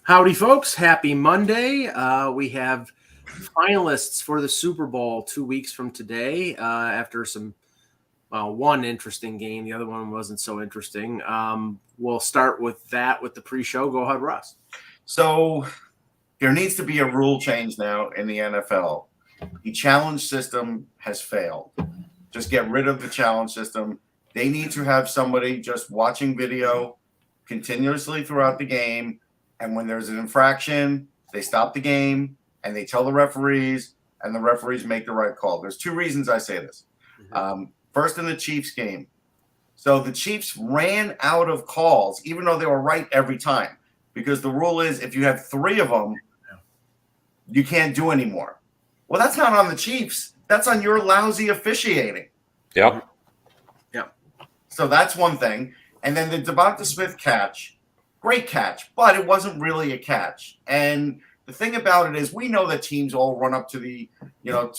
Howdy, folks. Happy Monday. We have finalists for the Super Bowl 2 weeks from today after one interesting game. The other one wasn't so interesting. We'll start with that with the pre-show. Go ahead, Russ. So there needs to be a rule change now in the NFL. The challenge system has failed. Just get rid of the challenge system. They need to have somebody just watching video continuously throughout the game. And when there's an infraction, they stop the game and they tell the referees, and the referees make the right call. There's two reasons I say this. First, in the Chiefs game. So the Chiefs ran out of calls, even though they were right every time, because the rule is if you have three of them, you can't do anymore. Well, that's not on the Chiefs. That's on your lousy officiating. Yep. So that's one thing. And then the Devonta Smith catch, great catch, but it wasn't really a catch. And the thing about it is, we know that teams all run up to the line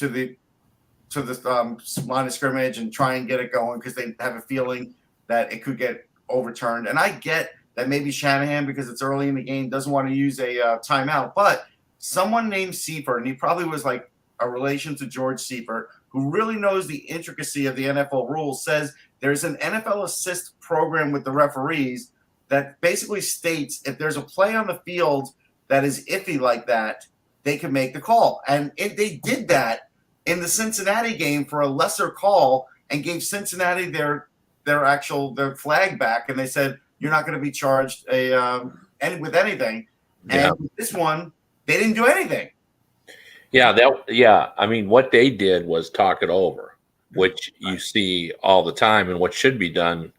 of scrimmage and try and get it going because they have a feeling that it could get overturned. And I get that maybe Shanahan, because it's early in the game, doesn't want to use a timeout. But someone named Seifert, and he probably was like a relation to George Seifert, who really knows the intricacy of the NFL rules, says there's an NFL assist program with the referees that basically states if there's a play on the field that is iffy like that, they can make the call. And they did that in the Cincinnati game for a lesser call and gave Cincinnati their flag back, and they said, you're not going to be charged with anything. And with this one, they didn't do anything. I mean, what they did was talk it over, which you see all the time, and what should be done,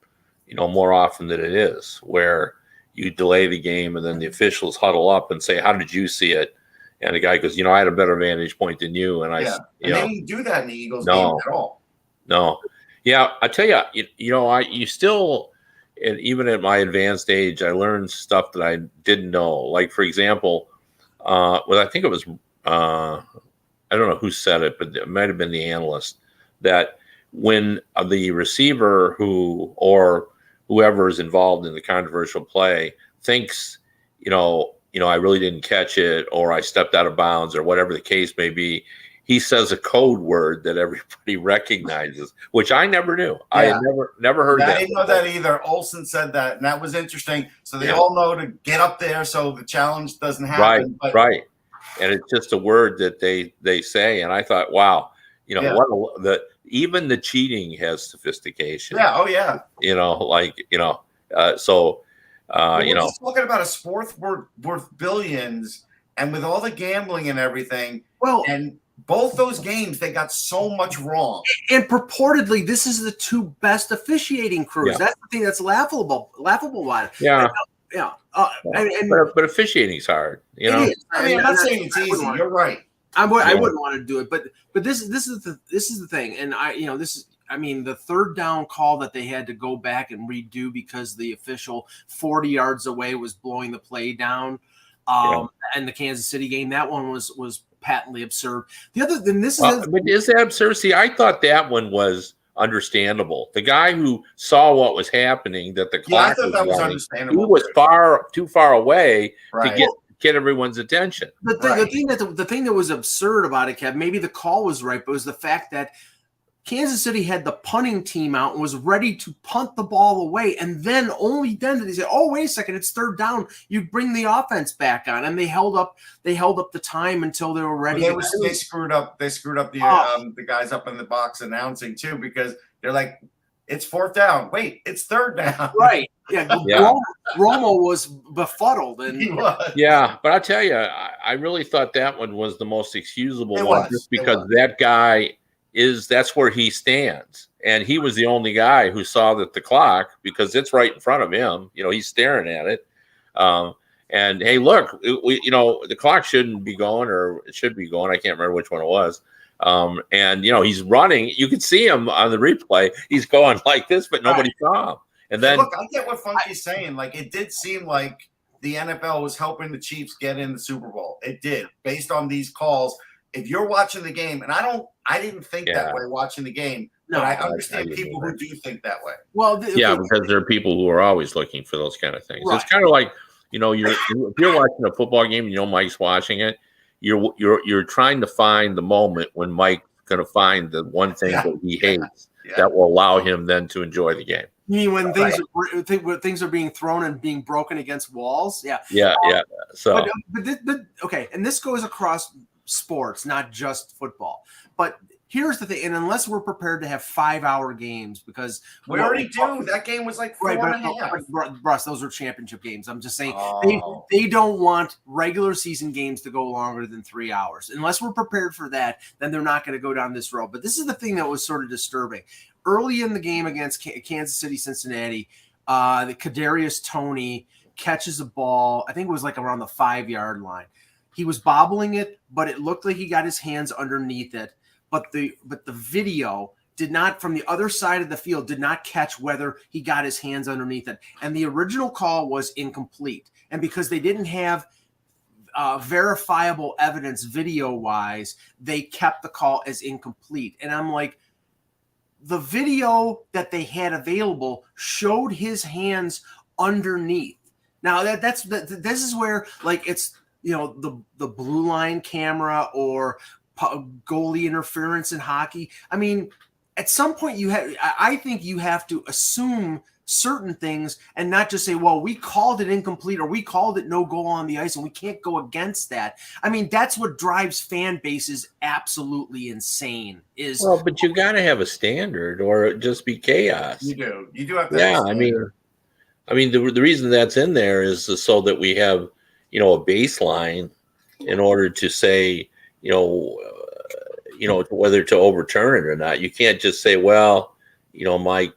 more often than it is, where you delay the game and then the officials huddle up and say, how did you see it? And the guy goes, I had a better vantage point than you. And and they didn't do that in the Eagles game at all. No. Yeah, I tell you, you still, and even at my advanced age, I learned stuff that I didn't know. Like, for example, I think it was, I don't know who said it, but it might have been the analyst, that when the receiver or whoever is involved in the controversial play thinks, I really didn't catch it, or I stepped out of bounds, or whatever the case may be, he says a code word that everybody recognizes, which I never knew. Yeah. I had never heard that. I didn't know that either. Olsen said that, and that was interesting. So they all know to get up there so the challenge doesn't happen. Right. And it's just a word that they say, and I thought, wow, even the cheating has sophistication. Yeah. Oh yeah. We're just talking about a sport worth billions, and with all the gambling and everything. Well, and both those games, they got so much wrong. And purportedly, this is the two best officiating crews. Yeah. That's the thing that's laughable about it. Yeah. But officiating's hard. It is. I'm not saying it's easy. You're right. I wouldn't want to do it, but this is the thing, and the third down call that they had to go back and redo because the official 40 yards away was blowing the play down, and the Kansas City game, that one was patently absurd. The other than this is that absurd? See, I thought that one was understandable. The guy who saw what was happening, that the clock was understandable. He was too far away to get everyone's attention. The thing that was absurd about it, Kev, maybe the call was right, but it was the fact that Kansas City had the punting team out and was ready to punt the ball away, and only then did they say, "Oh, wait a second, it's third down. You bring the offense back on." And they held up the time until they were ready. They screwed up. They screwed up the guys up in the box announcing too, because they're like, "It's fourth down. Wait, it's third down." Right. Yeah. Romo was befuddled, and he was. Yeah, but I tell you, I really thought that one was the most excusable one, just because that guy. That's where he stands, and he was the only guy who saw that the clock, because it's right in front of him. He's staring at it. And hey, look, the clock shouldn't be going, or it should be going. I can't remember which one it was. And he's running. You could see him on the replay. He's going like this, but nobody saw him. And then look, I get what Funky's saying. Like, it did seem like the NFL was helping the Chiefs get in the Super Bowl. It did, based on these calls. If you're watching the game, and I didn't think that way watching the game, but I understand people who do think that way. Well, because there are people who are always looking for those kind of things. Right. It's kind of like, if you're watching a football game, Mike's watching it. You're trying to find the moment when Mike's going to find the one thing that he hates that will allow him then to enjoy the game. You mean when things are being thrown and being broken against walls? Yeah. Yeah. So, but okay, and this goes across sports, not just football. But here's the thing, and unless we're prepared to have 5-hour games, because we already do. That game was like 4.5. Russ, those are championship games. I'm just saying they don't want regular season games to go longer than 3 hours. Unless we're prepared for that, then they're not going to go down this road. But this is the thing that was sort of disturbing. Early in the game against Kansas City, Cincinnati, the Kadarius Toney catches a ball. I think it was like around the 5-yard line. He was bobbling it, but it looked like he got his hands underneath it. But the video did not, from the other side of the field, did not catch whether he got his hands underneath it. And the original call was incomplete. And because they didn't have verifiable evidence video-wise, they kept the call as incomplete. And I'm like, the video that they had available showed his hands underneath. Now this is where, like, it's, the blue line camera or goalie interference in hockey. I mean, at some point I think you have to assume certain things and not just say, well, we called it incomplete or we called it no goal on the ice and we can't go against that. I mean, that's what drives fan bases absolutely insane. But you got to have a standard or it just be chaos. You do have to. Yeah, I mean, the reason that's in there is so that we have, a baseline in order to say, whether to overturn it or not. You can't just say, well, my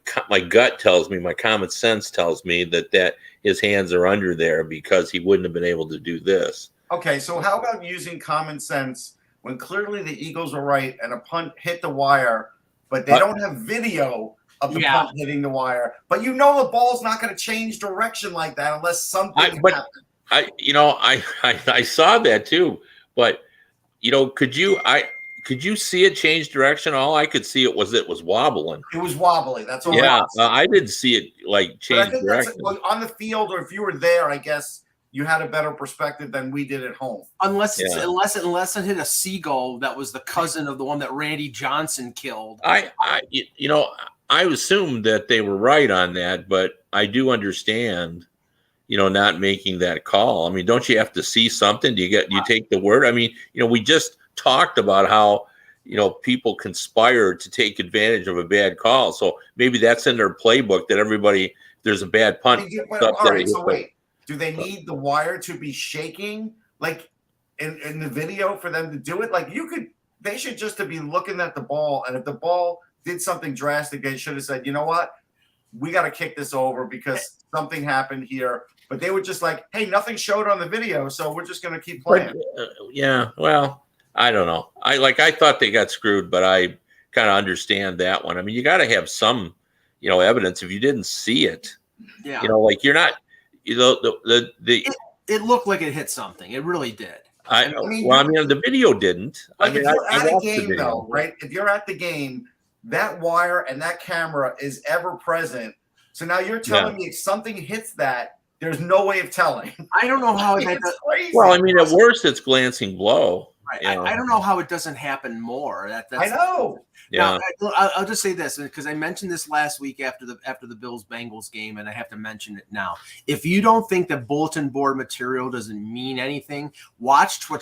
gut tells me, my common sense tells me that his hands are under there because he wouldn't have been able to do this. Okay, so how about using common sense when clearly the Eagles are right and a punt hit the wire, but they don't have video of the punt hitting the wire, but the ball's not going to change direction like that unless something happens. I saw that too, but could you see it change direction? All I could see it was wobbling. It was wobbly. That's all. Yeah, I didn't see it change direction. On the field, or if you were there, I guess you had a better perspective than we did at home. Unless it hit a seagull that was the cousin of the one that Randy Johnson killed. I assumed that they were right on that, but I do understand, not making that call. I mean, don't you have to see something? Do you take the word? I mean, we just talked about how, people conspire to take advantage of a bad call. So maybe that's in their playbook that everybody, there's a bad punt. Wait, do they need the wire to be shaking like in the video for them to do it? Like they should just to be looking at the ball. And if the ball did something drastic, they should have said, you know what? We got to kick this over because something happened here. But they were just like, hey, nothing showed on the video, so we're just going to keep playing. Well, I don't know. I thought they got screwed, but I kind of understand that one. I mean, you got to have some, evidence. If you didn't see it, you're not, it looked like it hit something. It really did. The video didn't. If you're at a game, though, right? If you're at the game, that wire and that camera is ever present. So now you're telling me if something hits that, there's no way of telling. I don't know how it's crazy. Well, I mean, at worst, it's glancing blow. Right. I don't know how it doesn't happen more. I know. Yeah. Now, I'll just say this because I mentioned this last week after the Bills-Bengals game, and I have to mention it now. If you don't think that bulletin board material doesn't mean anything, watch what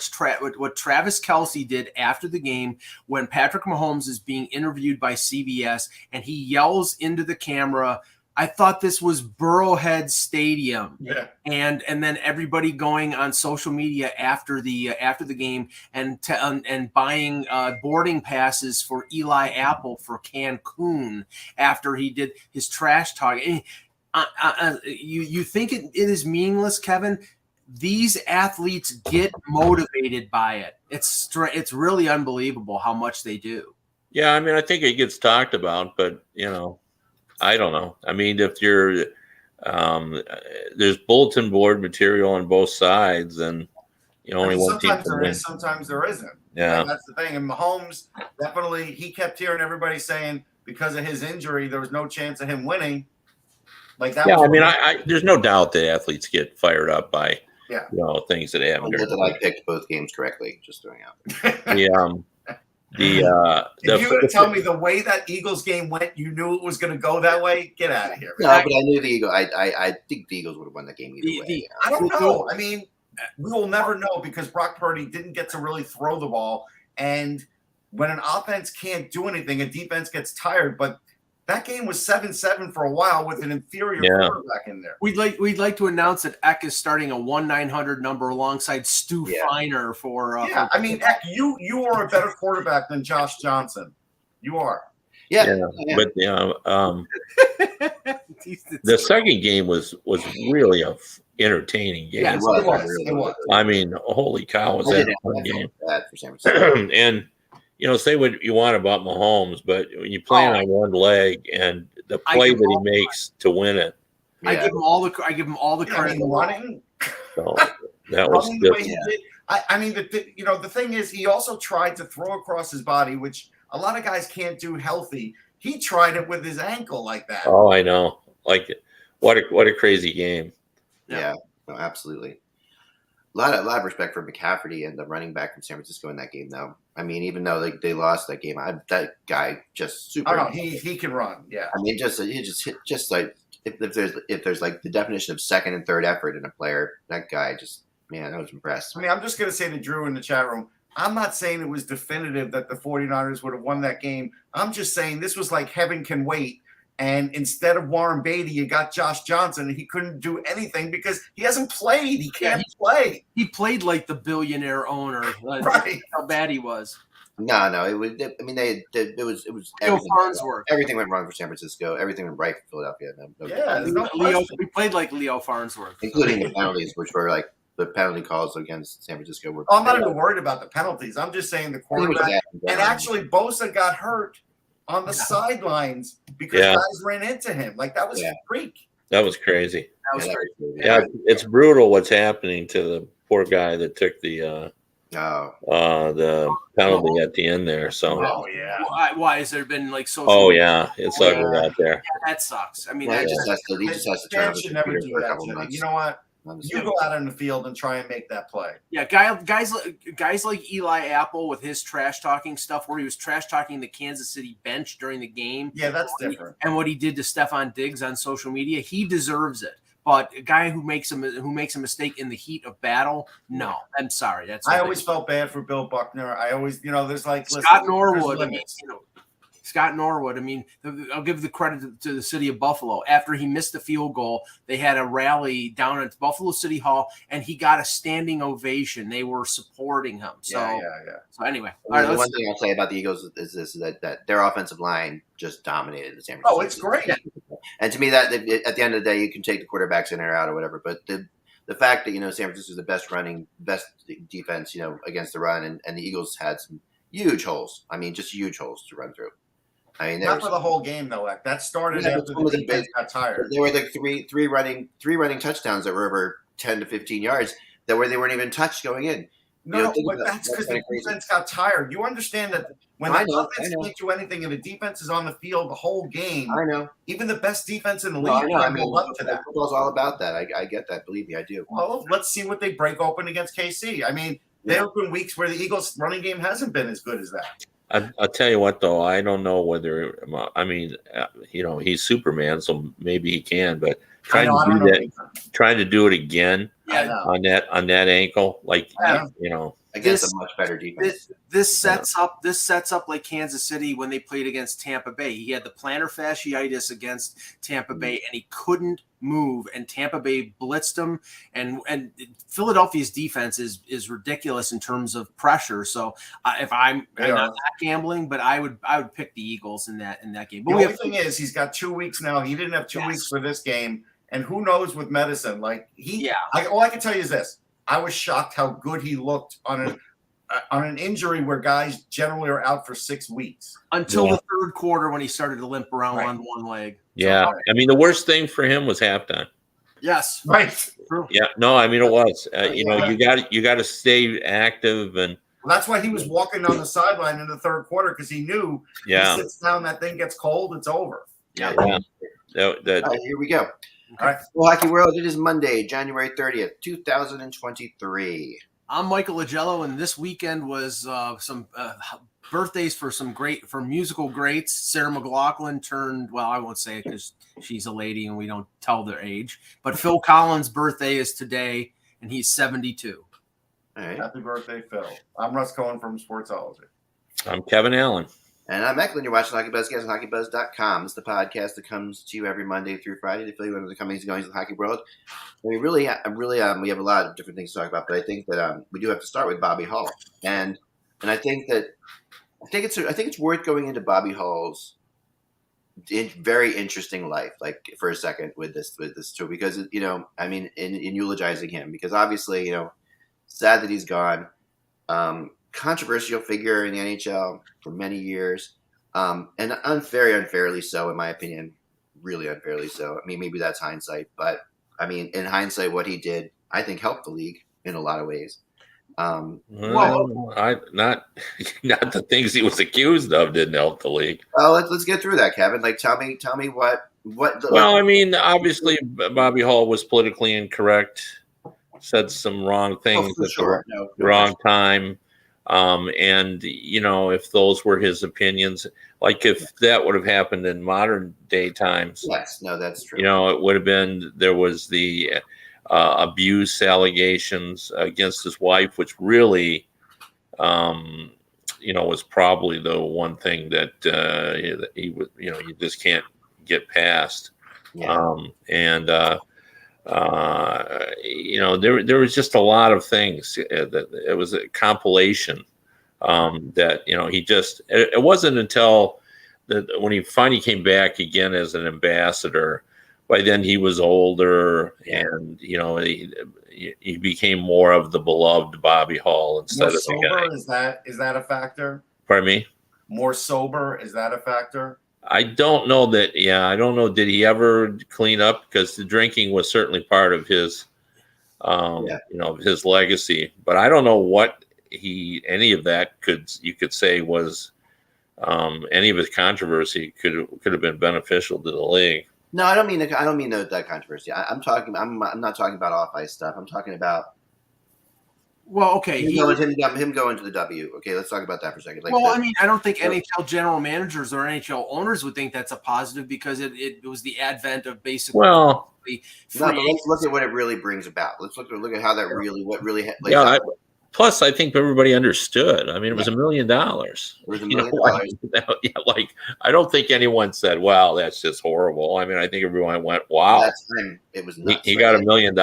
Travis Kelce did after the game when Patrick Mahomes is being interviewed by CBS, and he yells into the camera, I thought this was Burrowhead Stadium. Yeah. And then everybody going on social media after the game and buying boarding passes for Eli Apple for Cancun after he did his trash talk. You think it is meaningless, Kevin? These athletes get motivated by it. It's really unbelievable how much they do. Yeah, I mean, I think it gets talked about, but I don't know. I mean, if you're there's bulletin board material on both sides, and only one team. Sometimes there is, sometimes there isn't. Yeah, and that's the thing. And Mahomes definitely, he kept hearing everybody saying because of his injury, there was no chance of him winning. Like that. Yeah, was I mean, I there's no doubt that athletes get fired up by Yeah. things that happen. That I picked both games correctly. Just throwing out. If you're going to tell me the way that Eagles game went, you knew it was going to go that way, get out of here. No, but I knew the Eagles. I think the Eagles would have won that game either way. I don't know. I mean, we will never know because Brock Purdy didn't get to really throw the ball. And when an offense can't do anything, a defense gets tired. But that game was 7-7 for a while with an inferior quarterback in there. We'd like to announce that Eck is starting a 1-900 number alongside Stu Feiner for. I mean, Eck, you are a better quarterback than Josh Johnson. You are. Yeah. But the second game was really a entertaining game. Yes, it was. I mean, holy cow, was that a fun game? Bad for San Francisco. And say what you want about Mahomes, but when you play on one leg and the play that he makes to win it, I give him all the credit. I mean, running. So that was the way he did. I mean, the thing is, he also tried to throw across his body, which a lot of guys can't do healthy. He tried it with his ankle like that. Oh, I know. Like, what a crazy game. Yeah, no, absolutely. A lot of respect for McCaffrey and the running back from San Francisco in that game, though. I mean, even though they lost that game, that guy just super. Oh no, he can run. Yeah. I mean, he just hit just like if there's like the definition of second and third effort in a player, that guy just I was impressed. I mean, I'm just gonna say to Drew in the chat room, I'm not saying it was definitive that the 49ers would have won that game. I'm just saying this was like heaven can wait. And instead of Warren Beatty, you got Josh Johnson, and he couldn't do anything because he hasn't played. He can't play. He played like the billionaire owner. Right. How bad he was. No. It was. I mean, it was everything went wrong for San Francisco. Everything went right for Philadelphia. We played like Leo Farnsworth, including the penalties, which were like the penalty calls against San Francisco were. I'm not even worried about the penalties. I'm just saying the quarterback. And actually, Bosa got hurt on the sidelines because guys ran into him. Like that was a freak. That was crazy. That was crazy. Yeah, it's brutal what's happening to the poor guy that took the penalty at the end there. So why has there been like social? Oh yeah, it's ugly out there. Yeah, that sucks. I mean, he just has to turn over should never do that. You know what? You go out on the field and try and make that play. Yeah, guys like Eli Apple with his trash talking stuff, where he was trash talking the Kansas City bench during the game. Yeah, that's different. And what he did to Stephon Diggs on social media, he deserves it. But a guy who makes a mistake in the heat of battle, no, I'm sorry. I always felt bad for Bill Buckner. I always, there's like Scott Norwood. Scott Norwood. I mean, I'll give the credit to the city of Buffalo. After he missed the field goal, they had a rally down at Buffalo City Hall, and he got a standing ovation. They were supporting him. So, So anyway, all right, one thing I'll say about the Eagles is this: that their offensive line just dominated the San Francisco. Oh, it's great. And to me, that at the end of the day, you can take the quarterbacks in or out or whatever, but the fact that San Francisco is the best defense, against the run, and the Eagles had some huge holes. I mean, just huge holes to run through. I mean, not for the whole game though. That started after the defense got tired. There were like three running touchdowns that were over 10 to 15 yards they weren't even touched going in. No, but that's because the defense got tired. You understand that when the offense can't do anything and the defense is on the field the whole game. I know. Even the best defense in the league. I mean, up to that. Football's all about that. I get that. Believe me, I do. Well, let's see what they break open against KC. I mean, there have been weeks where the Eagles' running game hasn't been as good as that. I'll tell you what, though, I don't know whether he's Superman, so maybe he can, but trying to do it again on that ankle, against a much better defense. This sets up like Kansas City when they played against Tampa Bay. He had the plantar fasciitis against Tampa Bay, and he couldn't move, and Tampa Bay blitzed him, and Philadelphia's defense is ridiculous in terms of pressure. So if I'm not gambling, but I would pick the Eagles in that game. But the only thing is he's got 2 weeks now. He didn't have 2 weeks for this game, and who knows with medicine? Like all I can tell you is this: I was shocked how good he looked on an injury where guys generally are out for 6 weeks. Until the third quarter when he started to limp around on one leg. Yeah. So, I mean, the worst thing for him was halftime. Yes. Right. True. Yeah. No, I mean, it was. You got to stay active. And that's why he was walking on the sideline in the third quarter, because he knew he sits down, that thing gets cold, it's over. Yeah. Here we go. All right. Well, Hockey World, it is Monday, January 30th, 2023. I'm Michael Agello, and this weekend was some birthdays for for musical greats. Sarah McLachlan turned, well, I won't say it because she's a lady and we don't tell their age, but Phil Collins' birthday is today, and he's 72. All right. Happy birthday, Phil. I'm Russ Cohen from Sportsology. I'm Kevin Allen. And I'm Eklund. You're watching HockeyBuzzcast on HockeyBuzz.com. It's the podcast that comes to you every Monday through Friday to fill you into the comings and goings of the hockey world. And we have a lot of different things to talk about, but I think that we do have to start with Bobby Hull, and I think it's worth going into Bobby Hull's very interesting life, like for a second with this too, because in eulogizing him, because obviously sad that he's gone. Controversial figure in the NHL for many years, and unfairly so, in my opinion, really unfairly so. I mean, maybe that's hindsight, but I mean, in hindsight, what he did, I think, helped the league in a lot of ways. Not the things he was accused of didn't help the league. Well, let's get through that, Kevin. Like, tell me what. Well, I mean, obviously, Bobby Hull was politically incorrect, said some wrong things at the wrong time. And if those were his opinions, like if that would have happened in modern day times, yes, no, that's true. It would have been, there was the abuse allegations against his wife, which really, was probably the one thing that he would, you just can't get past. Yeah. There was just a lot of things that it was a compilation that it wasn't until when he finally came back again as an ambassador. By then he was older, and he became more of the beloved Bobby Hall instead of the guy. Is that a factor? Pardon me? More sober, is that a factor? I don't know that. Yeah, I don't know. Did he ever clean up? Because the drinking was certainly part of his, his legacy. But I don't know what any of that you could say was, any of his controversy could have been beneficial to the league. No, I don't mean that controversy. I'm not talking about off ice stuff. I'm talking about. Well, okay. Him going to the W. Okay, let's talk about that for a second. I don't think NHL general managers or NHL owners would think that's a positive, because it was the advent of basically. Well, but let's look at what it really brings about. Let's look at how that really. Plus, I think everybody understood. I mean, it was $1 million. It was $1 million. I don't think anyone said, "Wow, that's just horrible." I mean, I think everyone went, "Wow, it was nuts." He got $1 million.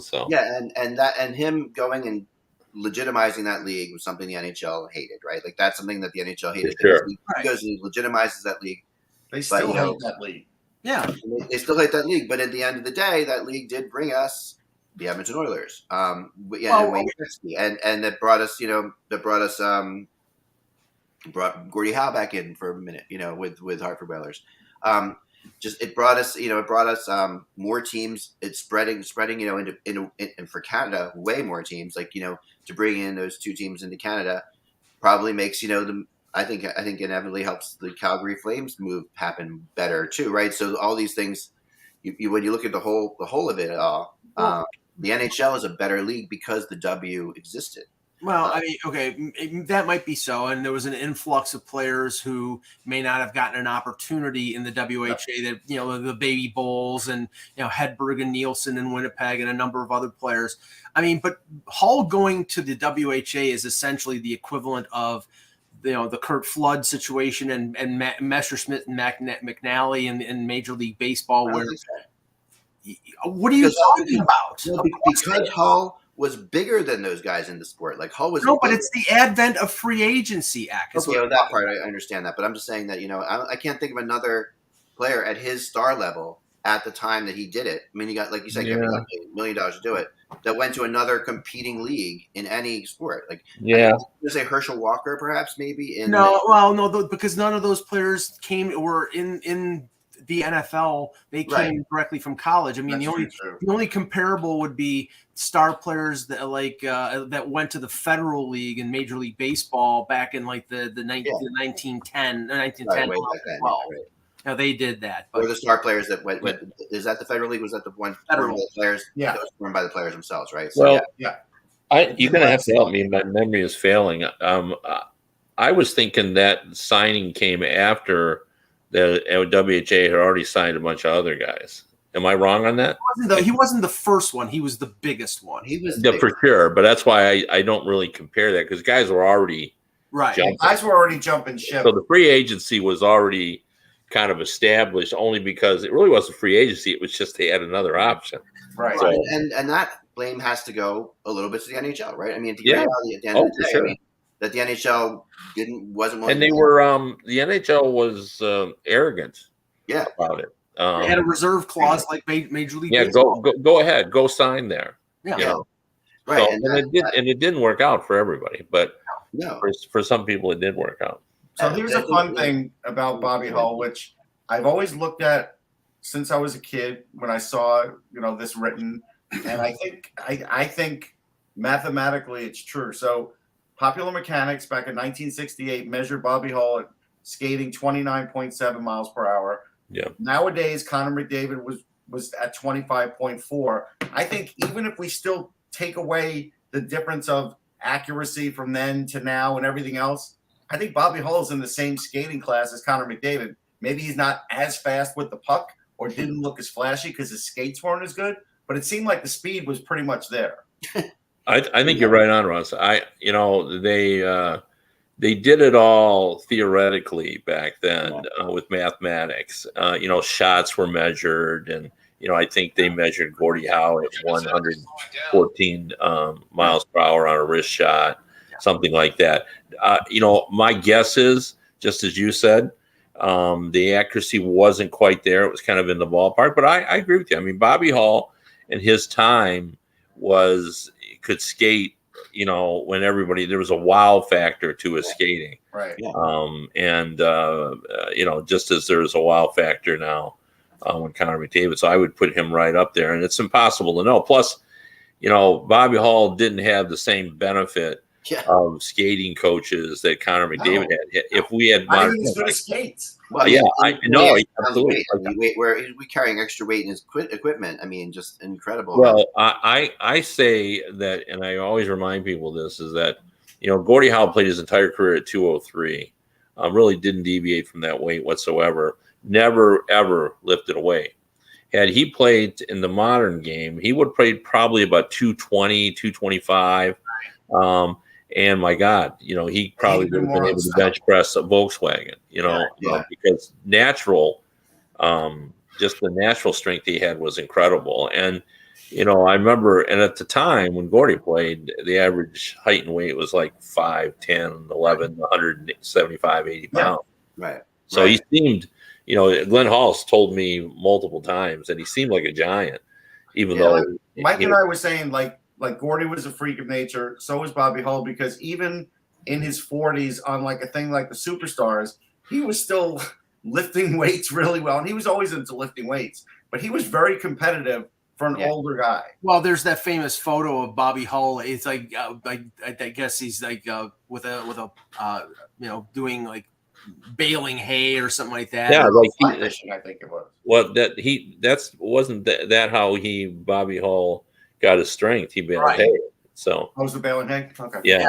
So yeah, and him going and legitimizing that league was something the NHL hated, right? Like that's something that the NHL hated. Sure. He goes and he legitimizes that league. They still hate that league. Yeah, they still hate that league. But at the end of the day, that league did bring us the Edmonton Oilers, and Wayne Gretzky, and that brought us, brought Gordie Howe back in for a minute, with Hartford Whalers. It brought us more teams. It's spreading, into for Canada, way more teams. Like to bring in those two teams into Canada probably makes I think inevitably helps the Calgary Flames move happen better too, right? So all these things, when you look at the whole of it all. The NHL is a better league because the W existed. Well, I mean, okay, that might be so. And there was an influx of players who may not have gotten an opportunity in the WHA that, the Baby Bulls and, Hedberg and Nielsen in Winnipeg and a number of other players. I mean, but Hull going to the WHA is essentially the equivalent of, the Kurt Flood situation and Messerschmitt and McNally in Major League Baseball. What are you talking about? Well, because Hull was bigger than those guys in the sport. Like Hull was. No, but it's the advent of free agency act. Okay, that part I understand that, but I'm just saying that I can't think of another player at his star level at the time that he did it. I mean, he got, like you said, he got $1 million to do it. That went to another competing league in any sport. Like, yeah, you say Herschel Walker, perhaps, maybe. Because none of those players were in the NFL. They came directly from college. I mean, the only comparable would be star players that that went to the Federal League and Major League Baseball back in like the 1910, 1912. Now they did that. Or But the star players that went. Is that the Federal League? Was that the one Federal. run by the players? Yeah. That was run by the players themselves, right? So, Well, Yeah. you're going to have to help me. My memory is failing. I was thinking that signing came after the WHA had already signed a bunch of other guys. Am I wrong on that? he wasn't the first one. He was the biggest one. he was Yeah, for sure. But that's why I don't really compare that, because guys were already Right. jumping. Guys were already jumping ship. So the free agency was already kind of established, only because it really wasn't free agency. It was just they had another option. Right. So- and that blame has to go a little bit to the NHL, right? I mean, at the Yeah. end of the for day, sure. I mean, that the NHL wasn't willing And they to- were the NHL was arrogant Yeah. about it. They had a reserve clause like Major League Yeah, Baseball. go ahead, go sign there. Yeah. You know? right. So, and it didn't work out for everybody, but No. for some people it did work out. So here's a fun thing about Bobby Hull, which I've always looked at since I was a kid when I saw, this written, and I think mathematically it's true. So Popular Mechanics back in 1968 measured Bobby Hull at skating 29.7 miles per hour. Yeah. Nowadays, Connor McDavid was at 25.4. I think even if we still take away the difference of accuracy from then to now and everything else, I think Bobby Hull is in the same skating class as Connor McDavid. Maybe he's not as fast with the puck or didn't look as flashy because his skates weren't as good, but it seemed like the speed was pretty much there. I think you're right on, Russ. They did it all theoretically back then with mathematics. Shots were measured, and I think they measured Gordie Howe at 114 miles per hour on a wrist shot, something like that. My guess is, just as you said, the accuracy wasn't quite there. It was kind of in the ballpark, but I agree with you. I mean, Bobby Hull in his time could skate, when there was a wow factor to his skating. Right. Just as there's a wow factor now when Connor McDavid. So I would put him right up there, and it's impossible to know. Plus, Bobby Hull didn't have the same benefit of skating coaches that Connor McDavid had. If we had I think he's good at skates. Well, I know, absolutely. We're carrying extra weight in his equipment. I mean, just incredible. Well, I say that, and I always remind people this, is that, Gordie Howe played his entire career at 203, really didn't deviate from that weight whatsoever, never, ever lifted a weight. Had he played in the modern game, he would have played probably about 220, 225. And my God, he probably would have been able to bench press a Volkswagen, because just the natural strength he had was incredible. And, I remember, and at the time when Gordie played, the average height and weight was like 5'10", 11, 175, 80 pounds. Right. So he seemed, Glenn Hall's told me multiple times that he seemed like a giant, even though Mike and I were saying like Gordie was a freak of nature. So was Bobby Hull, because even in his 40s on like a thing like the Superstars, he was still lifting weights really well. And he was always into lifting weights, but he was very competitive for an older guy. Well, there's that famous photo of Bobby Hull. It's like I guess he's like with a doing like baling hay or something like that. Yeah, like fishing, I think it was. Well, wasn't that how Bobby Hull got his strength? He baled hay. So was the baling hay? Okay. Yeah.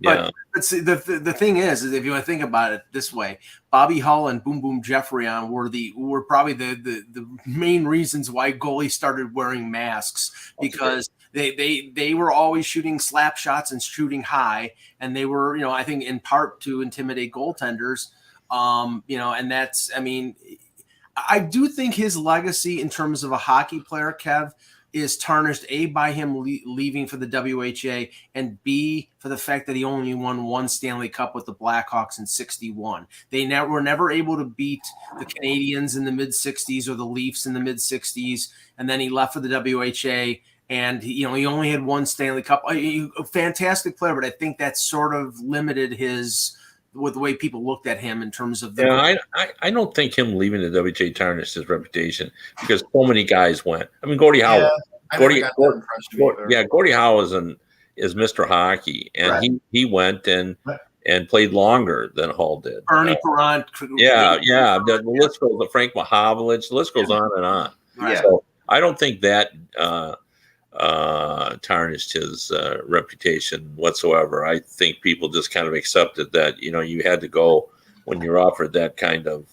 But see, the thing is if you want to think about it this way, Bobby Hull and Boom Boom Jeffrion were probably the main reasons why goalies started wearing masks, because they were always shooting slap shots and shooting high, and they were, I think in part to intimidate goaltenders, and that's, I mean, I do think his legacy in terms of a hockey player, Kev, is tarnished, A, by him leaving for the WHA, and B, for the fact that he only won one Stanley Cup with the Blackhawks in 61. They were never able to beat the Canadians in the mid-60s or the Leafs in the mid-60s, and then he left for the WHA, and he only had one Stanley Cup. A fantastic player, but I think that sort of limited with the way people looked at him in terms of I don't think him leaving the WHA tarnished his reputation, because so many guys went. I mean, Gordie Howe. Gordie Howe is Mr. Hockey, and he went, and and played longer than Hall did. Ernie Perrant. Yeah. The list goes. Frank Mahovlich. The list goes on and on. Right. So I don't think that tarnished his reputation whatsoever. I think people just kind of accepted that you had to go when you're offered that kind of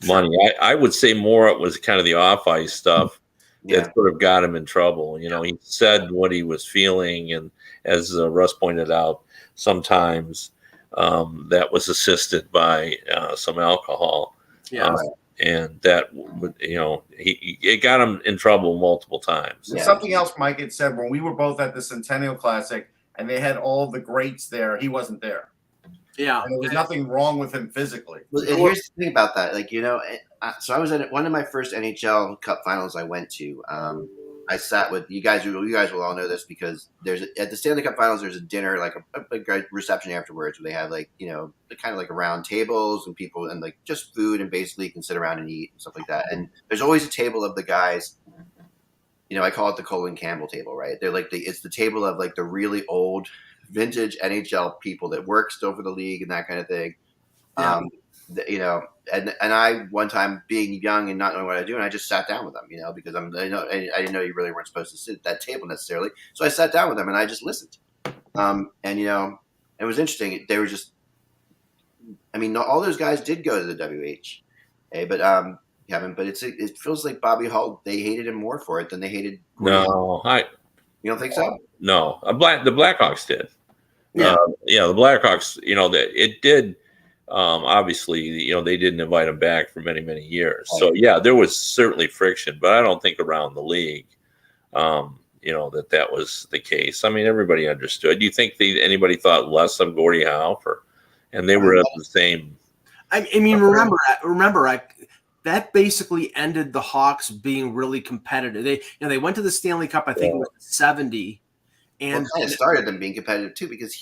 money. I would say more it was kind of the off ice stuff that sort of got him in trouble. He said what he was feeling, and as Russ pointed out, sometimes that was assisted by some alcohol. Yeah. And that would, it got him in trouble multiple times. Yeah. Something else Mike had said when we were both at the Centennial Classic and they had all the greats there, he wasn't there. Yeah. And there was nothing wrong with him physically. Well, and here's the thing about that. So I was at one of my first NHL Cup finals I went to. I sat with you guys. You guys will all know this because at the Stanley Cup Finals, there's a dinner, like a great reception afterwards, where they have kind of like around tables and people and just food, and basically you can sit around and eat and stuff like that. And there's always a table of the guys. I call it the Colin Campbell table, right? They're it's the table of the really old, vintage NHL people that work still for the league and that kind of thing. Yeah. And I one time being young and not knowing what I do, and I just sat down with them, because I didn't know you really weren't supposed to sit at that table necessarily. So I sat down with them and I just listened. And it was interesting. They were just, all those guys did go to the WH, but Kevin, but it feels like Bobby Hull, they hated him more for it than they hated. No, you don't think so? No, the Blackhawks did. Yeah. The Blackhawks, it did. Obviously, they didn't invite him back for many, many years. So yeah, there was certainly friction, but I don't think around the league, that was the case. Everybody understood. Do you think anybody thought less of Gordie Howe and they were at the same? Remember, that basically ended the Hawks being really competitive. They went to the Stanley Cup. I think it was 70. And kind of started them being competitive too, because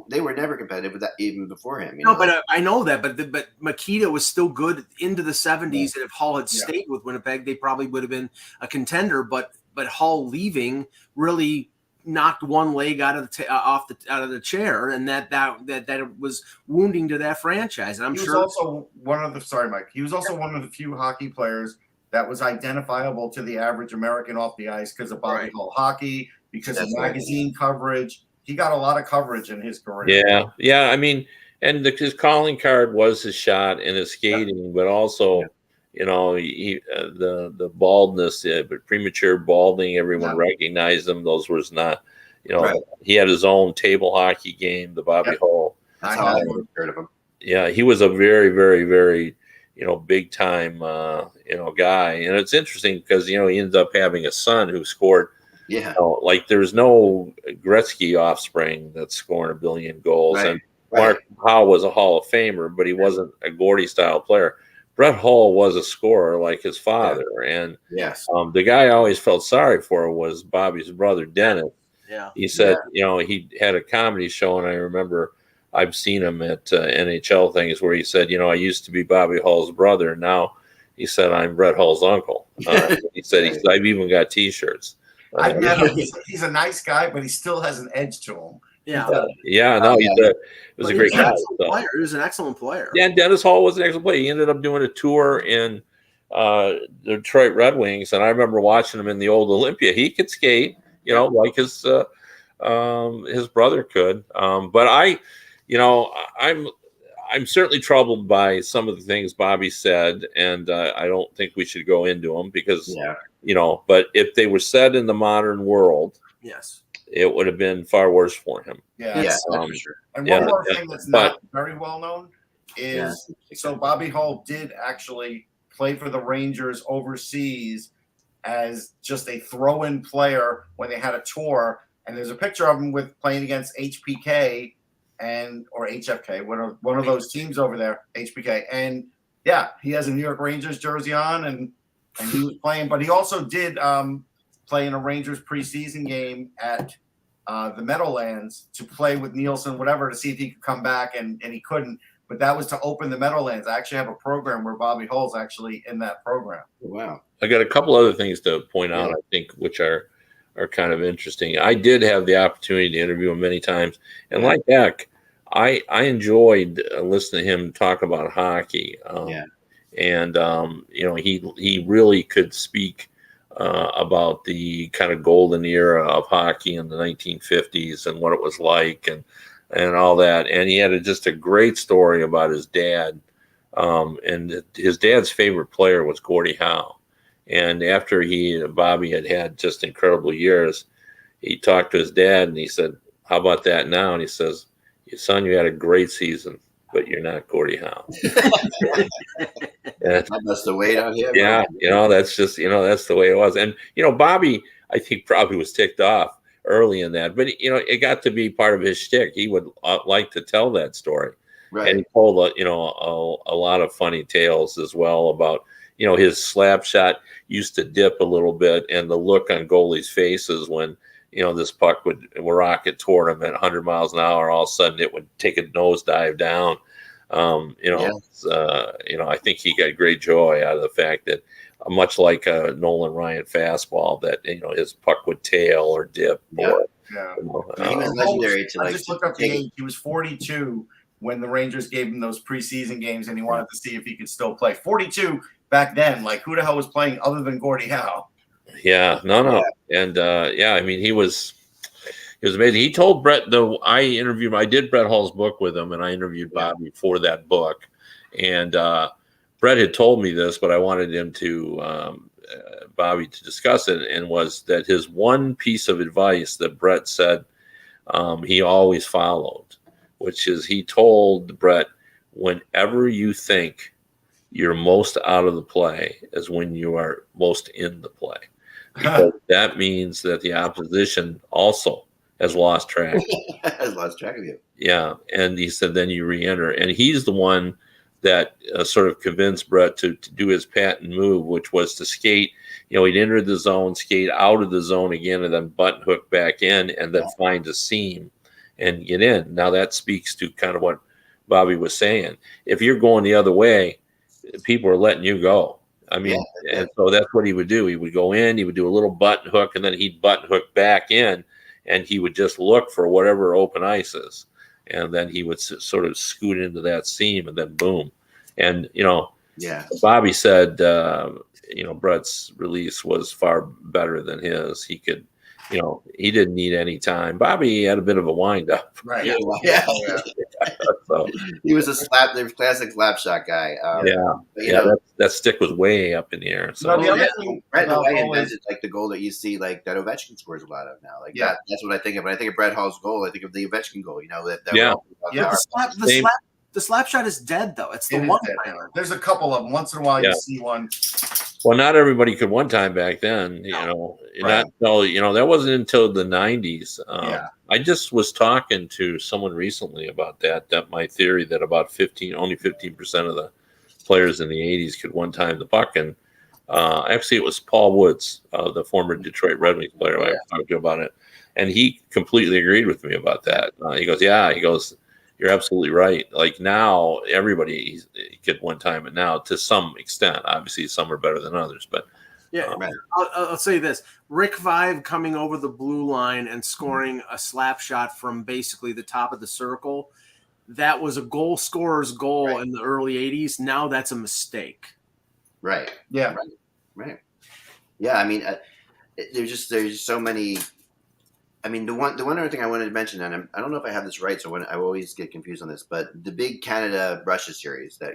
they were never competitive with that even before him. But I know that, but Makita was still good into the 70s, and if Hull had stayed with Winnipeg, they probably would have been a contender. But Hull leaving really knocked one leg out of the chair, and that was wounding to that franchise. And He was also one of the few hockey players that was identifiable to the average American off the ice because of Bobby Hull hockey. Because of magazine coverage, he got a lot of coverage in his career. Yeah. And his calling card was his shot and his skating, but also, the baldness, premature balding. Everyone recognized him. Those was not, he had his own table hockey game, the Bobby Hull. That's how I heard of him. Yeah, he was a very, very, very, big time, guy. And it's interesting because he ended up having a son who scored. Yeah, there's no Gretzky offspring that's scoring 1 billion goals, right. And Mark Howe was a Hall of Famer, but he wasn't a Gordie style player. Brett Hull was a scorer like his father, and the guy I always felt sorry for was Bobby's brother Dennis. Yeah, he said he had a comedy show, and I remember I've seen him at NHL things where he said, I used to be Bobby Hull's brother, now he said I'm Brett Hull's uncle. He said I've even got T-shirts. I've met him. He's a nice guy, but he still has an edge to him. Yeah. He was a great guy. He was an excellent player. Yeah, and Dennis Hall was an excellent player. He ended up doing a tour in the Detroit Red Wings, and I remember watching him in the old Olympia. He could skate, like his brother could. But I'm certainly troubled by some of the things Bobby said, and I don't think we should go into them because, but if they were said in the modern world, it would have been far worse for him. Yes, for sure. And one more thing that's not very well known is so Bobby Hull did actually play for the Rangers overseas as just a throw-in player when they had a tour, and there's a picture of him with playing against HPK or HFK, one of those teams over there, HPK. And he has a New York Rangers jersey on, and he was playing, but he also did play in a Rangers preseason game at the Meadowlands to play with Nielsen, whatever, to see if he could come back, and he couldn't. But that was to open the Meadowlands. I actually have a program where Bobby Hull's actually in that program. Wow. I got a couple other things to point out, I think, which are kind of interesting. I did have the opportunity to interview him many times, and like Eck, I enjoyed listening to him talk about hockey. And he really could speak about the kind of golden era of hockey in the 1950s and what it was like and all that. And he had just a great story about his dad. And his dad's favorite player was Gordie Howe. And after Bobby had just incredible years, he talked to his dad and he said, "How about that now?" And he says, "Son, you had a great season, but you're not Gordie Howe." That must have weighed on him. Yeah, that's just, that's the way it was. And, Bobby, I think probably was ticked off early in that, but, it got to be part of his shtick. He would like to tell that story. Right. And he told, a lot of funny tales as well about, his slap shot used to dip a little bit and the look on goalies' faces when, this puck would rocket toward him at 100 miles an hour. All of a sudden it would take a nosedive down. I think he got great joy out of the fact that much like a Nolan Ryan fastball that, his puck would tail or dip. Yeah. He was legendary to I just looked up the age. He was 42 when the Rangers gave him those preseason games and he wanted to see if he could still play. 42 back then, like who the hell was playing other than Gordie Howe? Yeah, no. And I mean, he was amazing. He told Brett, though, I did Brett Hall's book with him and I interviewed Bobby for that book. And Brett had told me this, but I wanted him to, Bobby, to discuss it, and was that his one piece of advice that Brett said he always followed, which is he told Brett, whenever you think you're most out of the play is when you are most in the play. Because that means that the opposition also has lost track. Has lost track of you. Yeah. And he said, then you re-enter. And he's the one that sort of convinced Brett to do his patent move, which was to skate. He'd enter the zone, skate out of the zone again, and then button hook back in and then find a seam and get in. Now that speaks to kind of what Bobby was saying. If you're going the other way, people are letting you go. I mean, and so that's what he would do. He would go in, he would do a little button hook, and then he'd button hook back in, and he would just look for whatever open ice is. And then he would sort of scoot into that seam, and then boom. And, Bobby said, Brett's release was far better than his. He could, he didn't need any time. Bobby had a bit of a wind up. Right. Yeah. So, he was the classic slap shot guy. That stick was way up in the air. So Brett Hall invented like the goal that you see, like that Ovechkin scores a lot of now. Like that's what I think of. When I think of Brett Hall's goal, I think of the Ovechkin goal. The slap shot is dead though. It's the one timer. There's a couple of them. Once in a while you see one. Well, not everybody could one time back then, that wasn't until the 90s. I just was talking to someone recently about that my theory that about only 15% of the players in the 80s could one time the puck. And actually it was Paul Woods, the former Detroit Red Wings player. I talked to about it. And he completely agreed with me about that. He goes, you're absolutely right. Like now, everybody could one time it now to some extent. Obviously, some are better than others, but I'll say this: Rick Vive coming over the blue line and scoring a slap shot from basically the top of the circle. That was a goal scorer's goal in the early '80s. Now that's a mistake. Right. Yeah. Right. Yeah. I mean, there's so many. I mean, the one other thing I wanted to mention, and I don't know if I have this right, so I always get confused on this, but the big Canada-Russia series that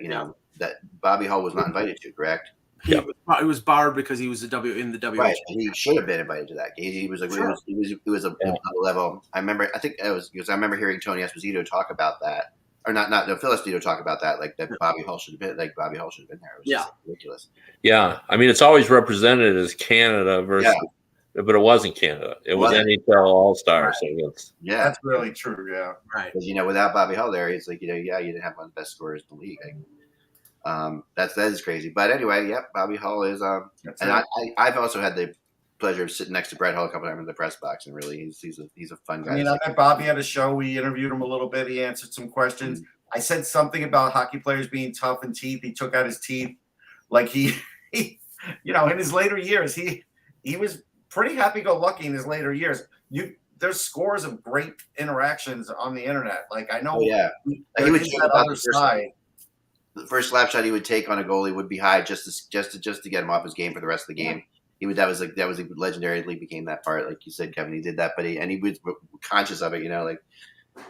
that Bobby Hall was not invited to, correct? He was barred because he was in the WHL. Right, he should have been invited to that. He was like, it was a level. I remember hearing Tony Esposito talk about that, or not Phil Esposito talk about that, like that Bobby Hall should have been there. It was just ridiculous. Yeah, I mean, it's always represented as Canada versus. Yeah. But it wasn't Canada. It was NHL All-Stars. Right. So that's really true. Yeah, right. Because without Bobby Hall there, it's like you didn't have one of the best scorers in the league. That is crazy. But anyway, Bobby Hall is. And I've also had the pleasure of sitting next to Brett Hall a couple times in the press box, and really he's a fun guy. I mean, I met Bobby at a show. We interviewed him a little bit. He answered some questions. I said something about hockey players being tough and teeth. He took out his teeth, like he in his later years, he was pretty happy-go-lucky in his later years. there's scores of great interactions on the internet. Like I know, Oh, yeah. there He would is joke that about other the first- side. The first slap shot he would take on a goalie would be high just to get him off his game for the rest of the game. He would that was legendarily became that part, like you said, Kevin. He did that, but he was conscious of it. Like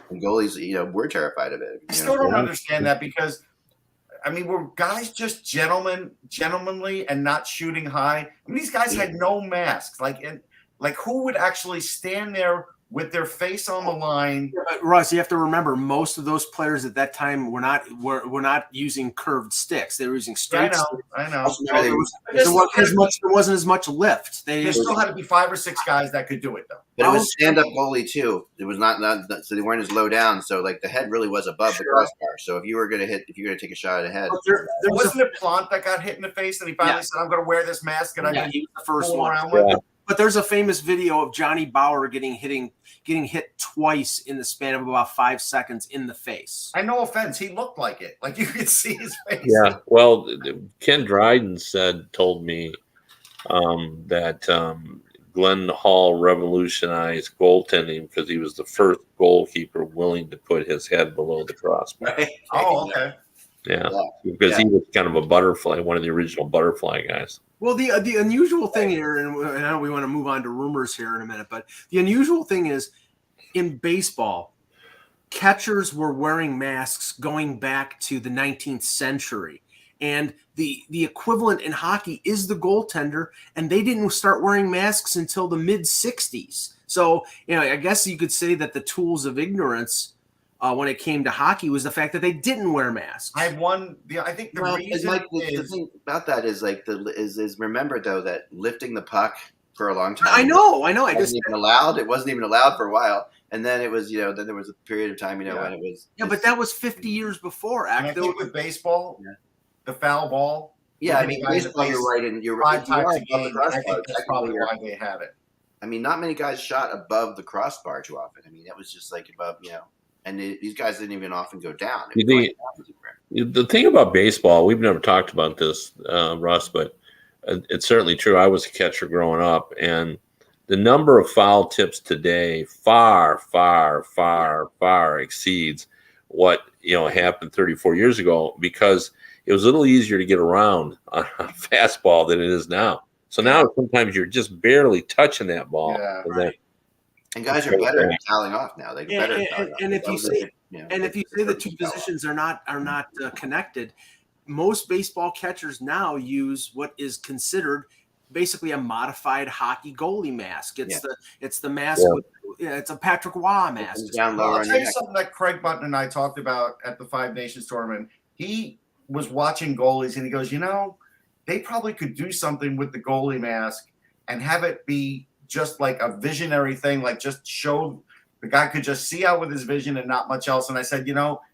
and goalies, we're terrified of it. I still don't understand that because, I mean, were guys just gentlemanly and not shooting high? I mean, these guys had no masks. Like who would actually stand there with their face on the line? Russ, you have to remember, most of those players at that time were not using curved sticks. They were using straight sticks. I know. There wasn't as much lift. There still had to be 5 or 6 guys that could do it, though. But it was stand-up goalie too. It was not so they weren't as low down. So like the head really was above the crossbar. So if you were gonna take a shot at the head, wasn't it Plant that got hit in the face and he finally said, "I'm going to wear this mask," and he was the first one. But there's a famous video of Johnny Bauer getting hit twice in the span of about 5 seconds in the face. And no offense, he looked like it. Like you could see his face. Yeah. Well, Ken Dryden told me that Glenn Hall revolutionized goaltending because he was the first goalkeeper willing to put his head below the crossbar. Right? Oh, okay. Yeah, because he was kind of a butterfly, one of the original butterfly guys. Well, the unusual thing here, and I know we want to move on to rumors here in a minute, but the unusual thing is in baseball, catchers were wearing masks going back to the 19th century. And the equivalent in hockey is the goaltender, and they didn't start wearing masks until the mid-'60s. So, I guess you could say that the tools of ignorance when it came to hockey was the fact that they didn't wear masks. I think the reason the thing about that is is remember though that lifting the puck for a long time. I know. It wasn't even allowed for a while, and then it was then there was a period of time when it was. Yeah, but that was 50 years before. And I think with baseball, the foul ball. Yeah, I mean baseball. You're right, and you're right. 5 times a game. I think that's probably why they have it. I mean, not many guys shot above the crossbar too often. I mean, that was just like above, and these guys didn't even often go down. The thing about baseball, we've never talked about this, Russ, but it's certainly true. I was a catcher growing up, and the number of foul tips today far, far, far, far exceeds what happened 34 years ago because it was a little easier to get around on a fastball than it is now. So now sometimes you're just barely touching that ball. Yeah, right. And guys are better at toweling off now. They're better at toweling off. And if you say the two positions are not connected, most baseball catchers now use what is considered basically a modified hockey goalie mask. It's the mask. It's a Patrick Waugh mask. I'll tell you something that Craig Button and I talked about at the 5 Nations tournament. He was watching goalies and he goes, they probably could do something with the goalie mask and have it be just like a visionary thing, like just show the guy could just see out with his vision and not much else. And I said,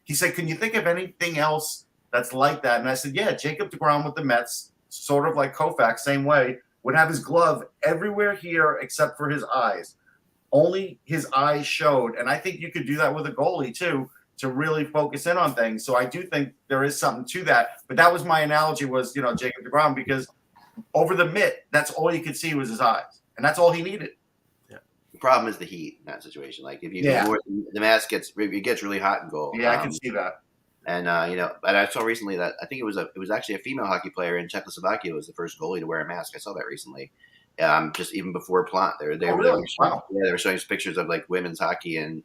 he said, can you think of anything else that's like that? And I said, yeah, Jacob deGrom with the Mets, sort of like Koufax, same way, would have his glove everywhere here except for his eyes. Only his eyes showed. And I think you could do that with a goalie too, to really focus in on things. So I do think there is something to that. But that was my analogy was, Jacob deGrom, because over the mitt, that's all you could see was his eyes. And that's all he needed. Yeah. The problem is the heat in that situation. Like if the mask gets really hot in goal. Yeah, I can see that. And but I saw recently that I think it was actually a female hockey player in Czechoslovakia was the first goalie to wear a mask. I saw that recently. Just even before Plant, they were showing pictures of like women's hockey in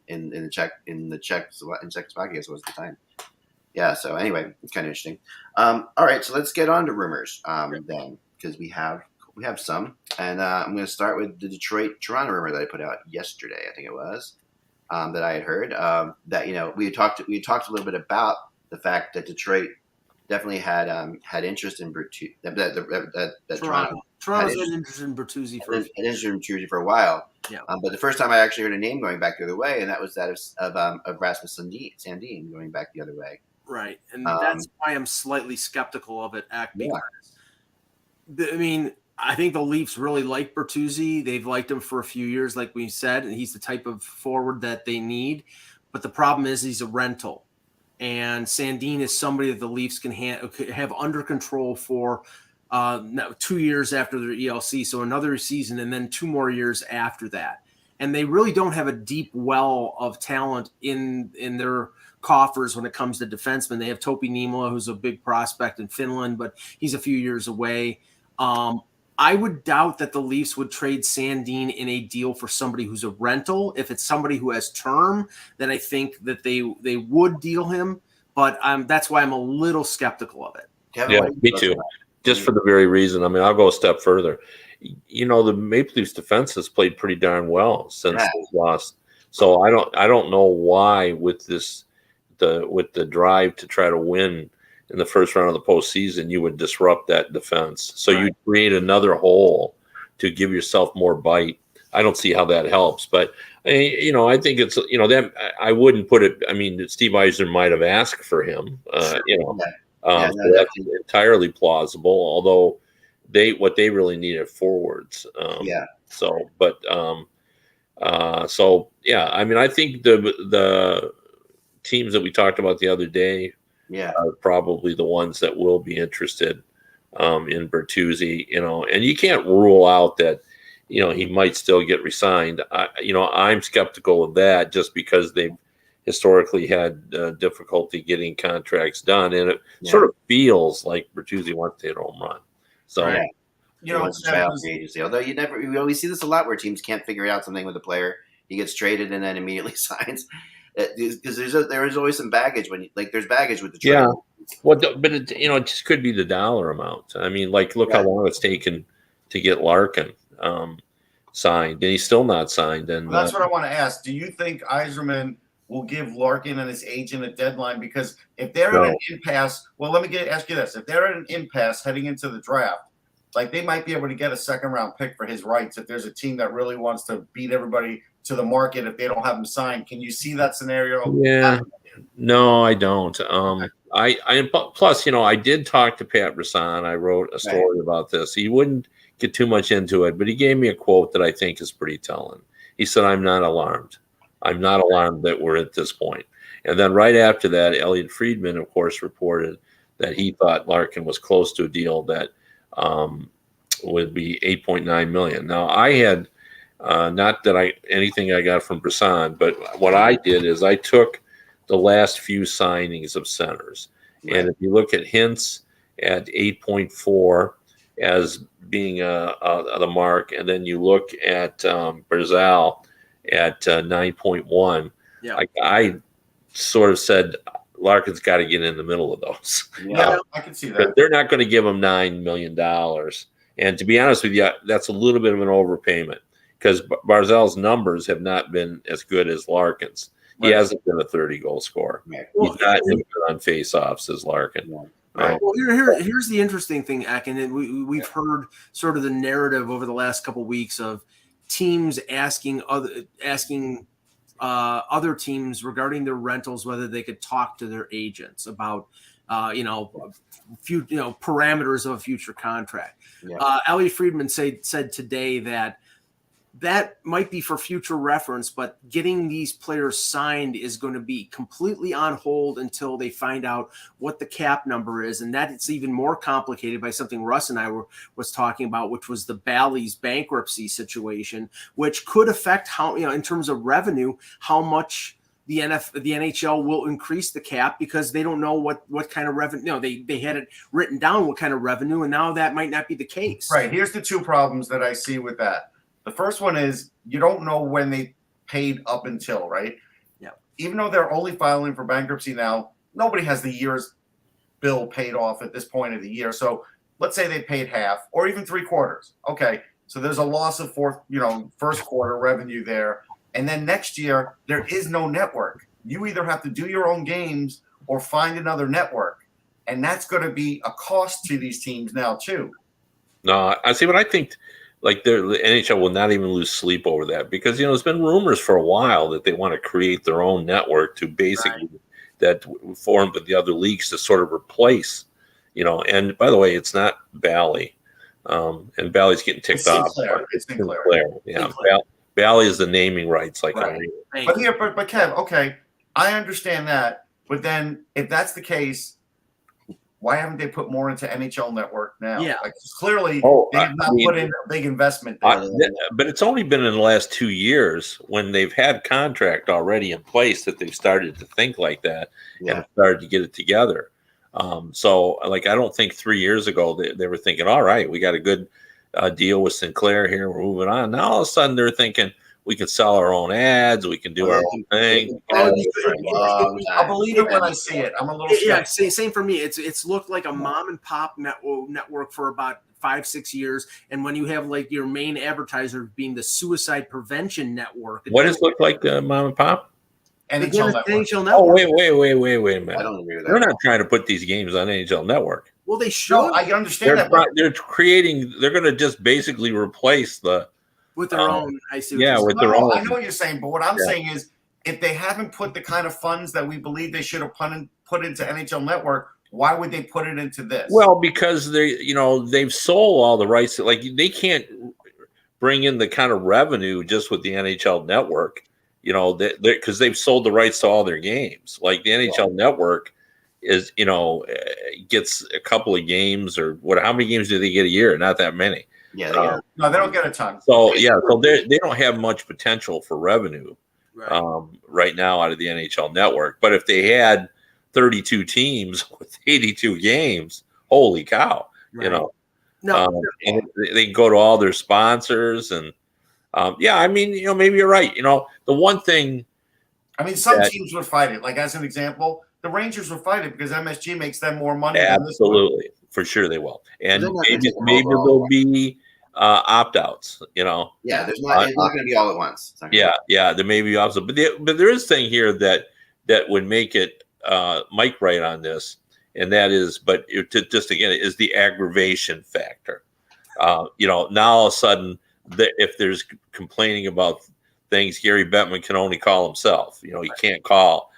Czechoslovakia. So it was the time. Yeah. So anyway, it's kind of interesting. All right, so let's get on to rumors then, because we have some, and I'm going to start with the Detroit-Toronto rumor that I put out yesterday. I think it was that I had heard that we talked a little bit about the fact that Detroit definitely had interest in Bertuzzi. That Toronto's had interest in Bertuzzi for a while. Yeah. But the first time I actually heard a name going back the other way, and that was that of Rasmus Sandin going back the other way. Right, and that's why I'm slightly skeptical of it. I think the Leafs really like Bertuzzi. They've liked him for a few years, like we said, and he's the type of forward that they need. But the problem is he's a rental. And Sandin is somebody that the Leafs can have under control for 2 years after their ELC, so another season and then 2 more years after that. and they really don't have a deep well of talent in their coffers when it comes to defensemen. They have Topi Niemelä, who's a big prospect in Finland, but he's a few years away. I would doubt that the Leafs would trade Sandin in a deal for somebody who's a rental. If it's somebody who has term, then I think that they would deal him. But that's why I'm a little skeptical of it. Kevin, Yeah, me too. Just for the very reason. I mean, I'll go a step further. The Maple Leafs defense has played pretty darn well since they've lost. So I don't know why with the drive to try to win in the first round of the postseason, you would disrupt that defense. So you create another hole to give yourself more bite. I don't see how that helps, but I think it's that I wouldn't put it. I mean, Steve Eisner might have asked for him. So that's entirely plausible. Although what they really need are forwards. So I mean, I think the teams that we talked about the other day are probably the ones that will be interested in Bertuzzi, and you can't rule out that, he might still get re-signed. I'm skeptical of that just because they've historically had difficulty getting contracts done, and it sort of feels like Bertuzzi wants to hit a home run. So, although we always see this a lot where teams can't figure out something with a player, he gets traded and then immediately signs. Because there is always some baggage there's baggage with the trade. Yeah, well, but it just could be the dollar amount. I mean, look how long it's taken to get Larkin signed, and he's still not signed. And that's what I want to ask. Do you think Yzerman will give Larkin and his agent a deadline? Because if they're at an impasse, well, let me ask you this: if they're at an impasse heading into the draft, they might be able to get a second-round pick for his rights if there's a team that really wants to beat everybody to the market if they don't have him signed. Can you see that scenario? Yeah, no, I don't. Plus, I did talk to Pat Brisson. I wrote a story about this. He wouldn't get too much into it, but he gave me a quote that I think is pretty telling. He said, "I'm not alarmed. I'm not alarmed that we're at this point." And then right after that, Elliot Friedman, of course, reported that he thought Larkin was close to a deal that would be $8.9 million. Now, I had not that anything I got from Brisson, but what I did is I took the last few signings of centers. Right. And if you look at Hintz at 8.4 as being the mark, and then you look at Barzal at 9.1, I sort of said Larkin's got to get in the middle of those. Yeah, I can see that. They're not going to give him $9 million. And to be honest with you, that's a little bit of an overpayment because Barzal's numbers have not been as good as Larkin's. He hasn't been a 30-goal scorer. Right. He's not as good on face-offs as Larkin. Yeah. Right. Well, here's the interesting thing, Akin, and we've heard sort of the narrative over the last couple of weeks of teams asking other teams regarding their rentals whether they could talk to their agents about parameters of a future contract. Yeah. Elliot Friedman said today that might be for future reference, but getting these players signed is going to be completely on hold until they find out what the cap number is. And that it's even more complicated by something Russ and I was talking about, which was the Bally's bankruptcy situation, which could affect how, in terms of revenue, how much the NHL will increase the cap because they don't know what kind of revenue. They had it written down what kind of revenue, and now that might not be the case. Right. Here's the two problems that I see with that. The first one is you don't know when they paid up until, right? Yeah. Even though they're only filing for bankruptcy now, nobody has the year's bill paid off at this point of the year. So let's say they paid half or even 3/4. Okay. So there's a loss of first quarter revenue there. And then next year, there is no network. You either have to do your own games or find another network. And that's going to be a cost to these teams now, too. No, I see what I think. The NHL will not even lose sleep over that because, there's been rumors for a while that they want to create their own network to basically that formed with the other leagues to sort of replace, and by the way, it's not Bally. And Bally's getting ticked off. It's Sinclair. Yeah. Bally is the naming rights. But Kev, okay, I understand that. But then if that's the case, why haven't they put more into NHL Network now? Yeah. Like clearly they did not put in a big investment there. But it's only been in the last 2 years when they've had contract already in place that they've started to think like that and started to get it together. So like, I don't think 3 years ago they were thinking, all right, we got a good deal with Sinclair here, we're moving on. Now all of a sudden they're thinking we can sell our own ads, we can do our own thing. I'll believe it when I see it. I'm a little same for me. It's looked like a mom and pop network for about 5-6 years, and when you have like your main advertiser being the Suicide Prevention Network, what does it look like the mom and pop? NHL Network. Oh, wait a minute. I don't agree with that. They're not trying to put these games on NHL Network. Well, they should. No, I understand that. They're going to just basically replace with their own. I see. With their own. I know what you're saying, but what I'm saying is, if they haven't put the kind of funds that we believe they should have put into NHL Network, why would they put it into this? Well, because they've sold all the rights. Like, they can't bring in the kind of revenue just with the NHL Network. Because they've sold the rights to all their games. Like the NHL Network is, gets a couple of games or what? How many games do they get a year? Not that many. Yeah, no, they don't get a ton. So they don't have much potential for revenue right now out of the NHL Network. But if they had 32 teams with 82 games, holy cow! And they go to all their sponsors and. Maybe you're right. The one thing. I mean, some teams would fight it. Like, as an example, the Rangers would fight it because MSG makes them more money. Absolutely. For sure they will. And maybe there'll be opt-outs, Yeah, it's not going to be all at once. There may be opt-outs. But there is a thing here that would make it Mike right on this, and that is, is the aggravation factor. Now all of a sudden, if there's complaining about things, Gary Bettman can only call himself. He can't call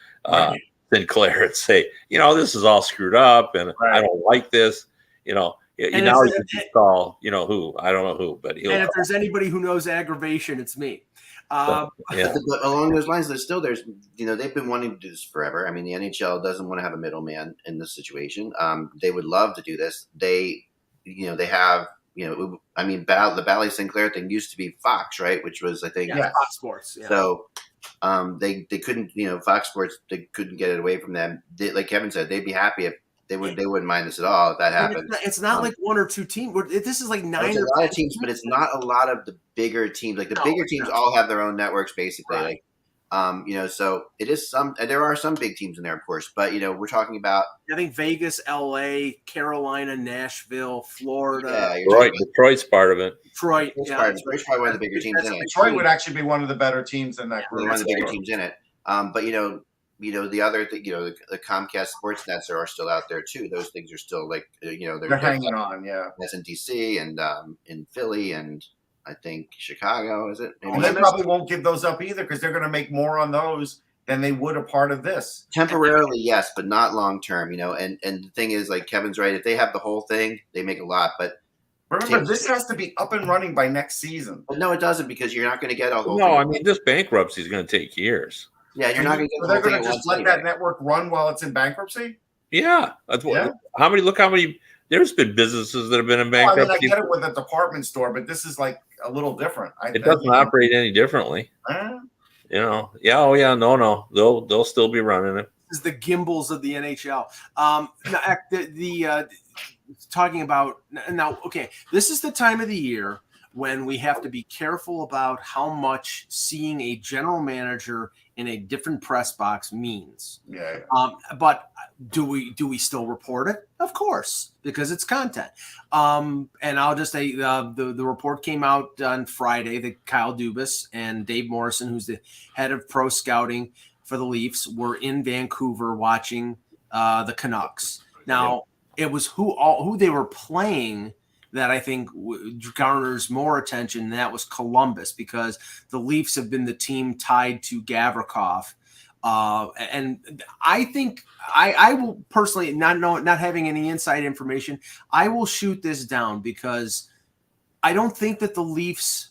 Sinclair and say, this is all screwed up and I don't like this. Now he can just call, who, I don't know who, but if there's anybody who knows aggravation, it's me. But along those lines, there's they've been wanting to do this forever. I mean, the NHL doesn't want to have a middleman in this situation. They would love to do this. They have. The Bally Sinclair thing used to be Fox, right? Which was, I think, Fox Sports. Yeah. So they couldn't, Fox Sports, they couldn't get it away from them. Like Kevin said, they'd be happy if they wouldn't mind this at all if that happened. It's not like one or two teams. This is like 9 or 10 a lot of teams, but it's not a lot of the bigger teams. Like the bigger teams all have their own networks, basically. Right. So it is there are some big teams in there, of course, but we're talking about. I think Vegas, LA, Carolina, Nashville, Florida. Detroit's part of it. Detroit's probably one of the bigger teams in it. Detroit would actually be one of the better teams in that group. One of the bigger teams in it. But the other thing, the Comcast Sportsnets are still out there too. Those things are still like they're hanging on. Yeah, that's in DC and in Philly and. I think Chicago, is it? And they probably won't give those up either because they're going to make more on those than they would a part of this. Temporarily, yes, but not long term, And the thing is, like Kevin's right, if they have the whole thing, they make a lot. But remember, this has to be up and running by next season. Well, no, it doesn't because you're not going to get a whole thing. No, I mean, this bankruptcy is going to take years. Yeah, you're not going to get the whole thing. They're going to just let that network run while it's in bankruptcy? Yeah. That's what. Look how many. There's been businesses that have been in bankruptcy. I get it with a department store, but this is like a little different. It doesn't operate any differently. No. They'll still be running it. This is the gimbals of the NHL. Talking about now. Okay, this is the time of the year when we have to be careful about how much seeing a general manager in a different press box means. Yeah. But do we still report it? Of course, because it's content. And I'll just say the report came out on Friday that Kyle Dubas and Dave Morrison, who's the head of pro scouting for the Leafs, were in Vancouver watching the Canucks. Now, it was who they were playing that I think garners more attention, and that was Columbus, because the Leafs have been the team tied to Gavrikov. And I think I will personally, not having any inside information, I will shoot this down because I don't think that the Leafs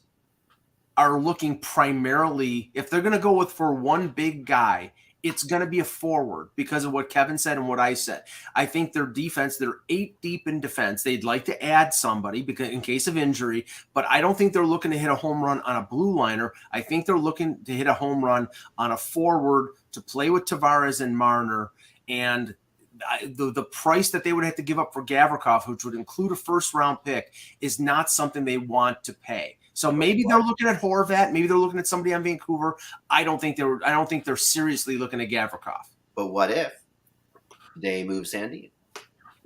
are looking primarily, if they're going to go for one big guy, it's going to be a forward because of what Kevin said and what I said. I think their defense, they're 8 deep in defense. They'd like to add somebody because in case of injury, but I don't think they're looking to hit a home run on a blue liner. I think they're looking to hit a home run on a forward to play with Tavares and Marner. And the price that they would have to give up for Gavrikov, which would include a first-round pick, is not something they want to pay. So maybe they're looking at Horvat. Maybe they're looking at somebody on Vancouver. I don't think they're seriously looking at Gavrikov. But what if they move Sandin?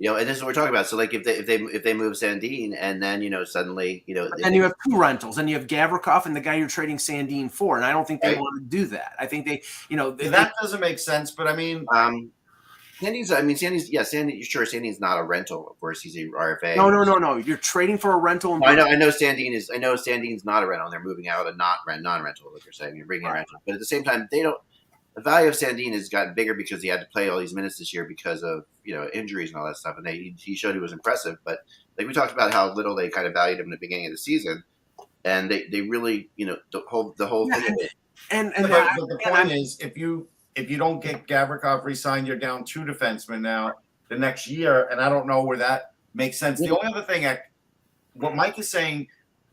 And this is what we're talking about. So, like, if they move Sandin, and then suddenly then you have 2 rentals, and you have Gavrikov and the guy you're trading Sandin for, and I don't think they want to do that. I think they that doesn't make sense. But I mean, Sandin's not a rental. Of course, he's a RFA. No. You're trading for a rental. I know Sandin's not a rental. And they're moving out a non-rental. Like you're saying, you're bringing a rental. But at the same time, the value of Sandin has gotten bigger because he had to play all these minutes this year because of injuries and all that stuff. And he showed he was impressive. But like we talked about how little they kind of valued him in the beginning of the season, and they really the whole thing of it. But the point is, if you don't get Gavrikov re-signed, you're down 2 defensemen now the next year, and I don't know where that makes sense. The only other thing, what Mike is saying,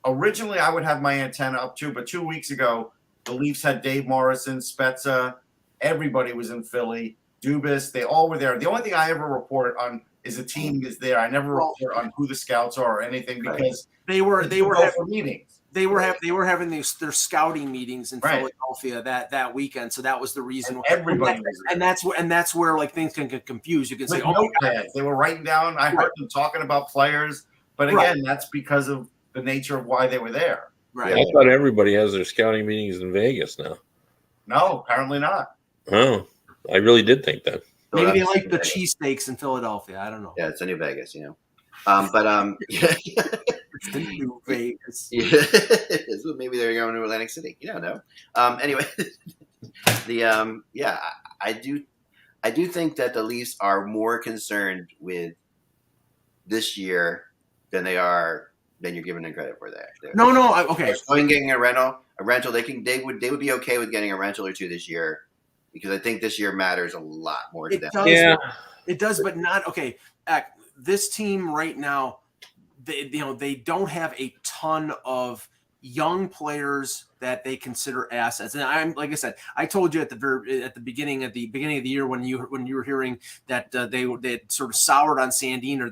originally I would have my antenna up too, but 2 weeks ago, the Leafs had Dave Morrison, Spezza, everybody was in Philly, Dubas, they all were there. The only thing I ever report on is a team is there. I never report on who the scouts are or anything because they were for meetings. They were having their scouting meetings in Philadelphia that weekend, so that was the reason. Everybody that's where like things can get confused. You can say, they were writing down. I heard them talking about players, but again, that's because of the nature of why they were there. Right. I thought everybody has their scouting meetings in Vegas now. No, apparently not. Oh, I really did think that. Maybe they like the cheesesteaks in Philadelphia. I don't know. Yeah, it's a New Vegas, It's the New Vegas. Yeah, maybe they're going to Atlantic City. You don't know. Anyway, I do think that the Leafs are more concerned with this year than you're giving them credit for. Okay. Going getting a rental. They would be okay with getting a rental or 2 this year because I think this year matters a lot more to them. It does, but not okay. This team right now. They don't have a ton of young players that they consider assets. And I'm like I said, I told you at the beginning of the year when you were hearing that they had sort of soured on Sandin, or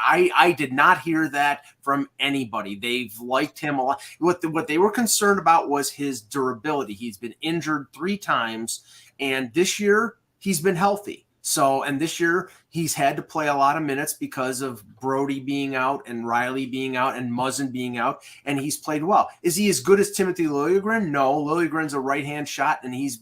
I did not hear that from anybody. They've liked him a lot. What they were concerned about was his durability. He's been injured 3 times, and this year he's been healthy. So, and this year he's had to play a lot of minutes because of Brody being out and Riley being out and Muzzin being out, and he's played well. Is he as good as Timothy Liljegren? No, Liljegren's a right-hand shot, and he's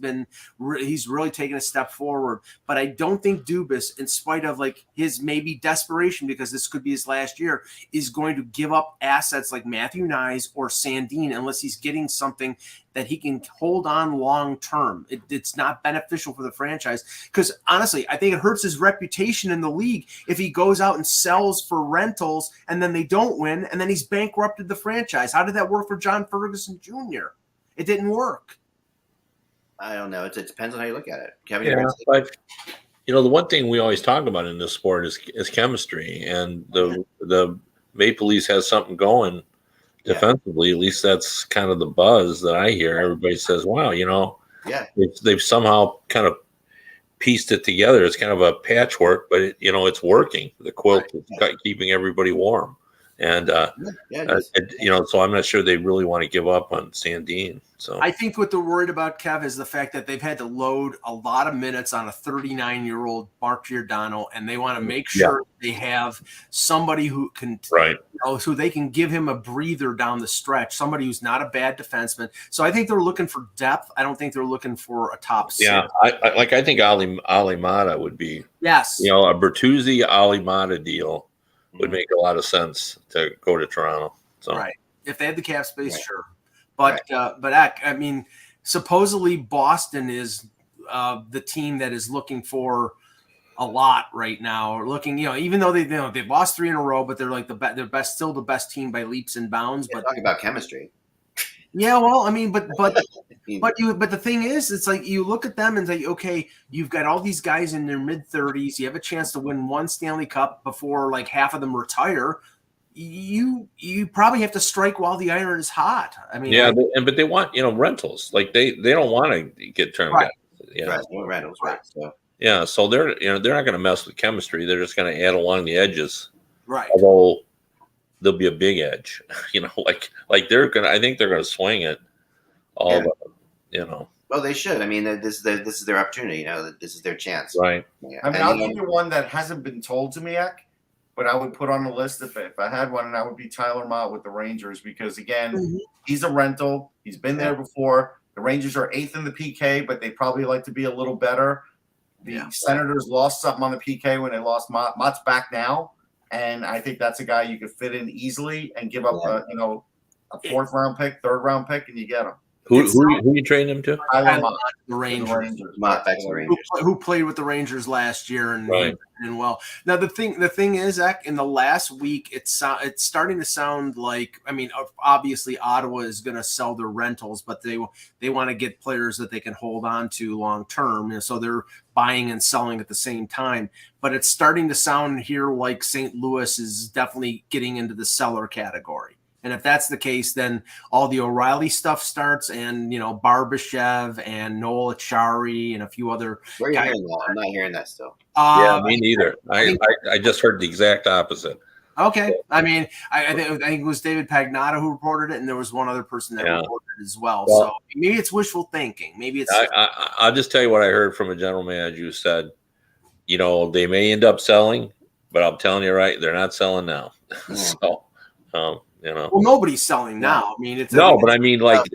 really taken a step forward. But I don't think Dubas, in spite of like his maybe desperation because this could be his last year, is going to give up assets like Matthew Nyes or Sandin unless he's getting something that he can hold on long term. It's not beneficial for the franchise because honestly, I think it hurts his reputation in the league if he goes out and sells for rentals and then they don't win and then he's bankrupted the franchise. How did that work for John Ferguson Jr.? It didn't work. I don't know. It depends on how you look at it. Kevin, but the one thing we always talk about in this sport is chemistry, and the Maple Leafs has something going. Defensively, at least that's kind of the buzz that I hear. Everybody says, wow, they've somehow kind of pieced it together. It's kind of a patchwork, but it's working. The quilt is keeping everybody warm. And, so I'm not sure they really want to give up on Sandin. So I think what they're worried about, Kev, is the fact that they've had to load a lot of minutes on a 39-year-old Mark Giordano, and they want to make sure they have somebody who can, so they can give him a breather down the stretch, somebody who's not a bad defenseman. So I think they're looking for depth. I don't think they're looking for a top 6. Yeah, I think Ali Mata would be, a Bertuzzi Ali Mata deal would make a lot of sense to go to Toronto. So if they had the cap space, sure. But I mean, supposedly Boston is the team that is looking for a lot right now. Or looking, even though they've lost 3 in a row, but they're like they're still the best team by leaps and bounds. But talking about chemistry. Yeah, well, I mean, but the thing is, it's like you look at them and say, okay, you've got all these guys in their mid-30s. You have a chance to win one Stanley Cup before like half of them retire. You probably have to strike while the iron is hot. I mean, Yeah, but they want rentals. Like they don't want to get term Right. guys. Yeah, Right, Reynolds, right. So yeah. So they're they're not going to mess with chemistry. They're just going to add along the edges. right. Although there'll be a big edge. Like they're gonna. I think they're going to swing it. All the. Well, they should. I mean, this is their opportunity. This is their chance. Right. Yeah. I mean, I'll give you one that hasn't been told to me, Ek, but I would put on the list if I had one, and that would be Tyler Mott with the Rangers because, again, he's a rental. He's been there before. The Rangers are 8th in the PK, but they probably like to be a little better. The Senators lost something on the PK when they lost Mott. Mott's back now, and I think that's a guy you could fit in easily and give up a 4th-round pick, 3rd-round pick, and you get him. Who you trading him to? Tyler Mott, the Rangers. Mott back to the Rangers. Who played with the Rangers last year and well. Now the thing is, Zach, in the last week, it's starting to sound like, I mean, obviously Ottawa is going to sell their rentals, but they want to get players that they can hold on to long term, and so they're buying and selling at the same time. But it's starting to sound here like St. Louis is definitely getting into the seller category. And if that's the case, then all the O'Reilly stuff starts, and Barbashev and Noel Achari and a few other Where are you guys. hearing that? I'm not hearing that still. Yeah, me neither. I just heard the exact opposite. Okay, I mean, I think it was David Pagnotta who reported it, and there was one other person that reported it as well. So maybe it's wishful thinking. Maybe it's. I'll just tell you what I heard from a general manager who said, they may end up selling, but I'm telling you right, they're not selling now. So. Well, nobody's selling now. I mean, but I mean, like,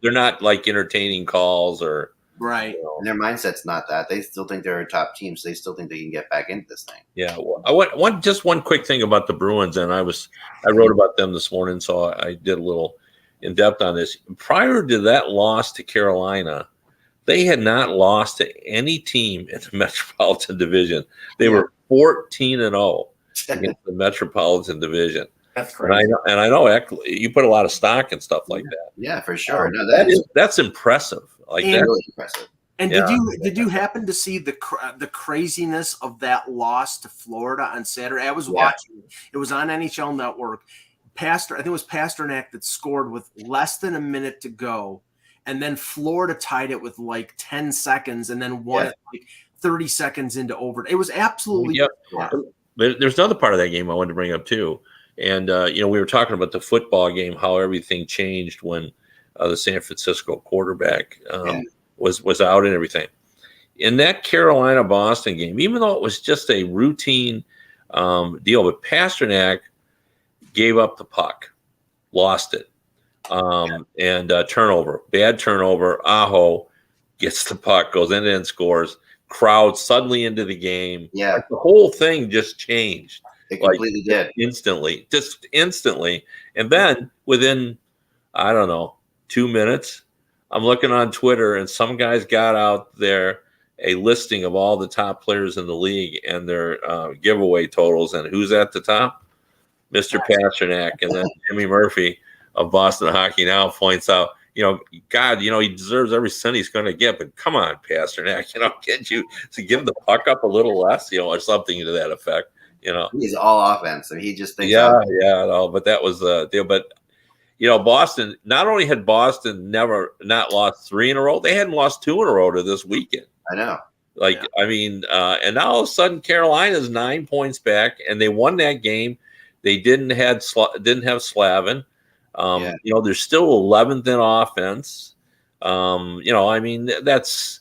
they're not like entertaining calls or right. And their mindset's not that. They still think they're a top team, so they still think they can get back into this thing. Yeah. Well, I want just one quick thing about the Bruins, and I wrote about them this morning, so I did a little in depth on this. Prior to that loss to Carolina, they had not lost to any team in the Metropolitan Division. They were 14-0 against the Metropolitan Division. That's crazy. And I know you put a lot of stock and stuff like that. Yeah, for sure. No, that's impressive. Like and, that. Really impressive. And did you happen to see the craziness of that loss to Florida on Saturday? I was watching. It was on NHL Network. I think it was Pasternak that scored with less than a minute to go, and then Florida tied it with like 10 seconds, and then won it like 30 seconds into overtime. It was absolutely. There's another part of that game I wanted to bring up too. And, we were talking about the football game, how everything changed when the San Francisco quarterback was out and everything. In that Carolina-Boston game, even though it was just a routine deal, but Pasternak gave up the puck, lost it, and turnover, bad turnover. Aho gets the puck, goes in and scores, crowd suddenly into the game. Yeah. Like, the whole thing just changed. It completely did. Instantly. And then within, I don't know, 2 minutes, I'm looking on Twitter and some guys got out there a listing of all the top players in the league and their giveaway totals. And who's at the top? Mr. Pasternak. And then Jimmy Murphy of Boston Hockey Now points out, God, he deserves every cent he's going to get, but come on, Pasternak, can't you give the puck up a little less, or something to that effect. He's all offense, and he just thinks. But that was the deal. But Boston, not only had Boston not lost 3 in a row, they hadn't lost 2 in a row to this weekend. I know. And now all of a sudden Carolina's 9 points back, and they won that game. They didn't have Slavin. They're still 11th in offense. That's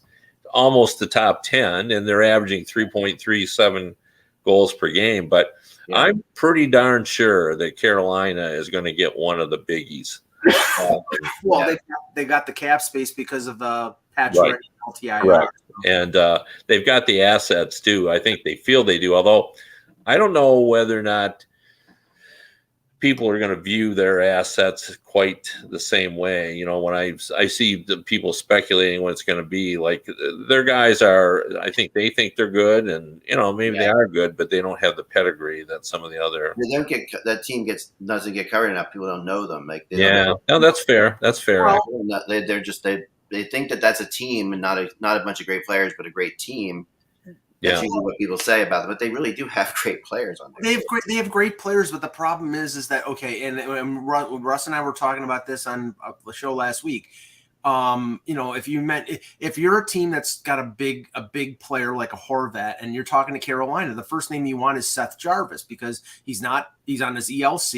almost the top 10, and they're averaging 3.37 goals per game. But I'm pretty darn sure that Carolina is going to get one of the biggies. They got the cap space because of the Patrick LTIR. Right. And they've got the assets too. I think they feel they do. Although I don't know whether or not people are going to view their assets quite the same way. When I see the people speculating what it's going to be, like their guys are, I think they think they're good, and maybe they are good, but they don't have the pedigree that some of the other. They don't get that team doesn't get covered enough. People don't know them. Like No, that's fair. That's fair. Well, they're just they think that that's a team and not a bunch of great players, but a great team. That's usually what people say about them, but they really do have great players on there. They have great players, but the problem is that okay, and Russ and I were talking about this on the show last week. If you're a team that's got a big player like a Horvat, and you're talking to Carolina, the first name you want is Seth Jarvis, because he's on his ELC.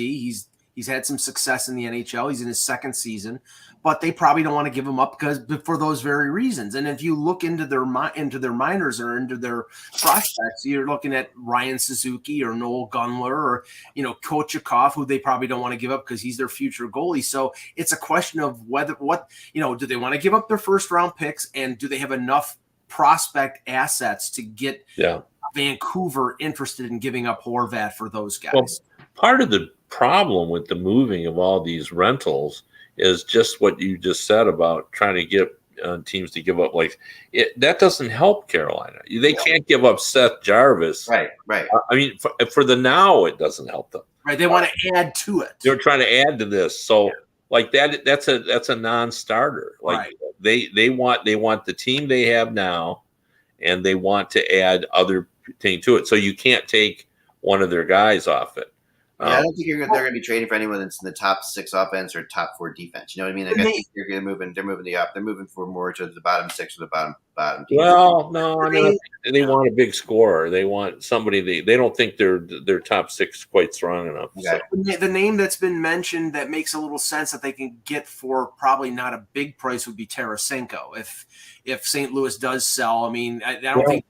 He's had some success in the NHL. He's in his second season, but they probably don't want to give him up for those very reasons. And if you look into their minors or into their prospects, you're looking at Ryan Suzuki or Noel Gunler or Kochikov, who they probably don't want to give up because he's their future goalie. So it's a question of do they want to give up their first round picks, and do they have enough prospect assets to get Vancouver interested in giving up Horvat for those guys? Well, part of the problem with the moving of all these rentals is just what you just said about trying to get teams to give up. That doesn't help Carolina. They can't give up Seth Jarvis. Right. I mean, for the now, it doesn't help them. Right. They want to add to it. They're trying to add to this. So that's a non-starter. They want the team they have now, and they want to add other thing to it. So you can't take one of their guys off it. I don't think they're going to be trading for anyone that's in the top 6 offense or top 4 defense. You know what I mean? I think they're moving They're moving for more to the bottom 6 or the bottom. Defense. Well, no, I mean they want a big scorer. They want somebody. They don't think their top 6 quite strong enough. Okay. So. The name that's been mentioned that makes a little sense that they can get for probably not a big price would be Tarasenko. If St. Louis does sell, I mean, I don't think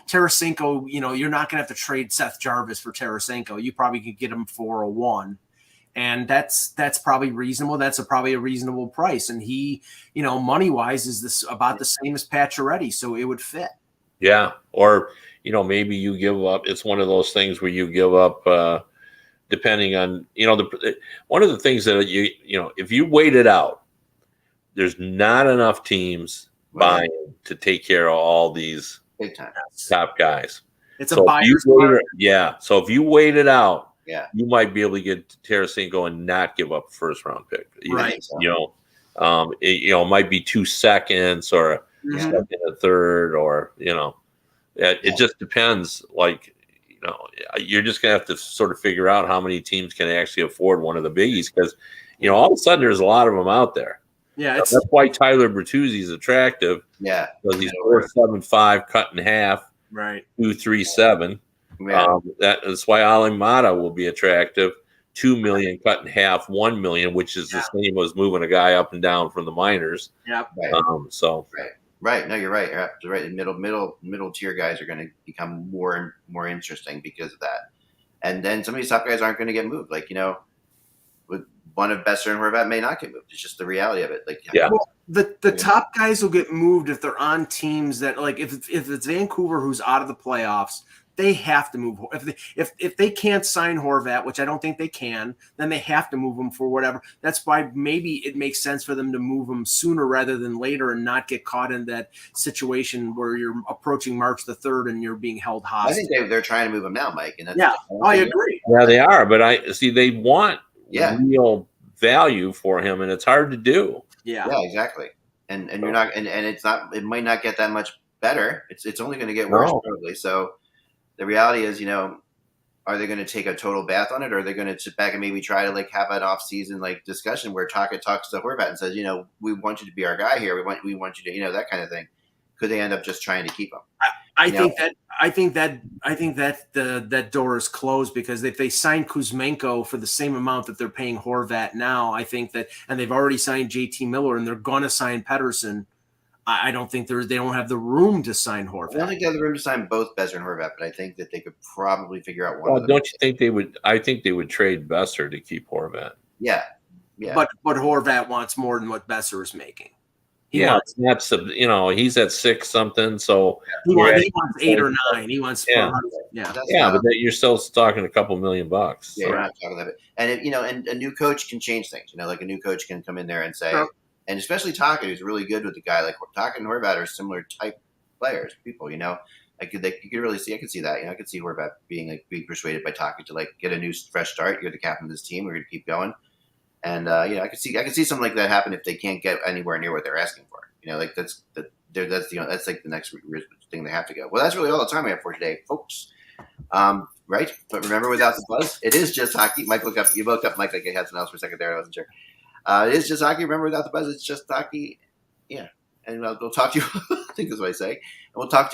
Tarasenko, you're not going to have to trade Seth Jarvis for Tarasenko. You probably could get him for a 1, and that's probably reasonable. That's probably a reasonable price, and he, money wise, is this about the same as Pacioretty, so it would fit. Yeah, or maybe you give up. It's one of those things where you give up, depending on one of the things that if you wait it out, there's not enough teams buying to take care of all these big time top guys. It's a buyer's market. Yeah. So if you wait it out, Yeah. You might be able to get Tarasenko and not give up a first round pick. Right. It might be 2 seconds or a second, a third, or it just depends. You're just gonna have to sort of figure out how many teams can actually afford one of the biggies, because all of a sudden there's a lot of them out there. Yeah, that's why Tyler Bertuzzi is attractive. Yeah, because he's 4.75 cut in half. Right. 2.37. Yeah. That's why Alimata will be attractive. 2 million cut in half, 1 million, which is the same as moving a guy up and down from the minors. Yeah. Right. Right. No, you're right. You're absolutely right. Middle tier guys are going to become more and more interesting because of that. And then some of these top guys aren't going to get moved. With one of Besser and Horvat may not get moved. It's just the reality of it. Well, the top guys will get moved if they're on teams that, if it's Vancouver who's out of the playoffs, they have to move. If they can't sign Horvat, which I don't think they can, then they have to move him for whatever. That's why maybe it makes sense for them to move him sooner rather than later and not get caught in that situation where you're approaching March the 3rd and you're being held hostage. I think they're trying to move him now, Mike. And I agree. Yeah, they are. But they want real value for him, and it's hard to do. Yeah, exactly. And you're not, and it's not. It might not get that much better. It's only going to get worse probably. So the reality is, are they going to take a total bath on it, or are they going to sit back and maybe try to have an off-season discussion where Tocchet talks to Horvat and says, we want you to be our guy here. We want you to, that kind of thing. Could they end up just trying to keep him? I think that door is closed, because if they sign Kuzmenko for the same amount that they're paying Horvat now, I think that, and they've already signed JT Miller and they're going to sign Pettersson, I don't think they don't have the room to sign Horvat. I don't think they have the room to sign both Besser and Horvat, but I think that they could probably figure out one. Well, don't you think they would? I think they would trade Besser to keep Horvat. Yeah. But Horvat wants more than what Besser is making. That's he's at 6 something. So he wants 8 or 9. He wants 4. But you're still talking a couple $1 million. Yeah, you're not talking that. And and a new coach can change things. Like a new coach can come in there and say, and especially Taka, who's really good with a guy like Taka and Horvat are similar type players, people. You could really see. I could see that. I could see Horvat being persuaded by Taka to get a new fresh start. You're the captain of this team. We're going to keep going. And I could see something like that happen if they can't get anywhere near what they're asking for. That's like the next thing they have to go. Well, that's really all the time we have for today, folks. Right? But remember, without the buzz, it is just hockey. Mike, you woke up, Mike, like you had something else for a second there. I wasn't sure. It is just hockey. Remember, without the buzz, it's just hockey. Yeah. And we'll talk to you. I think that's what I say. And we'll talk to you.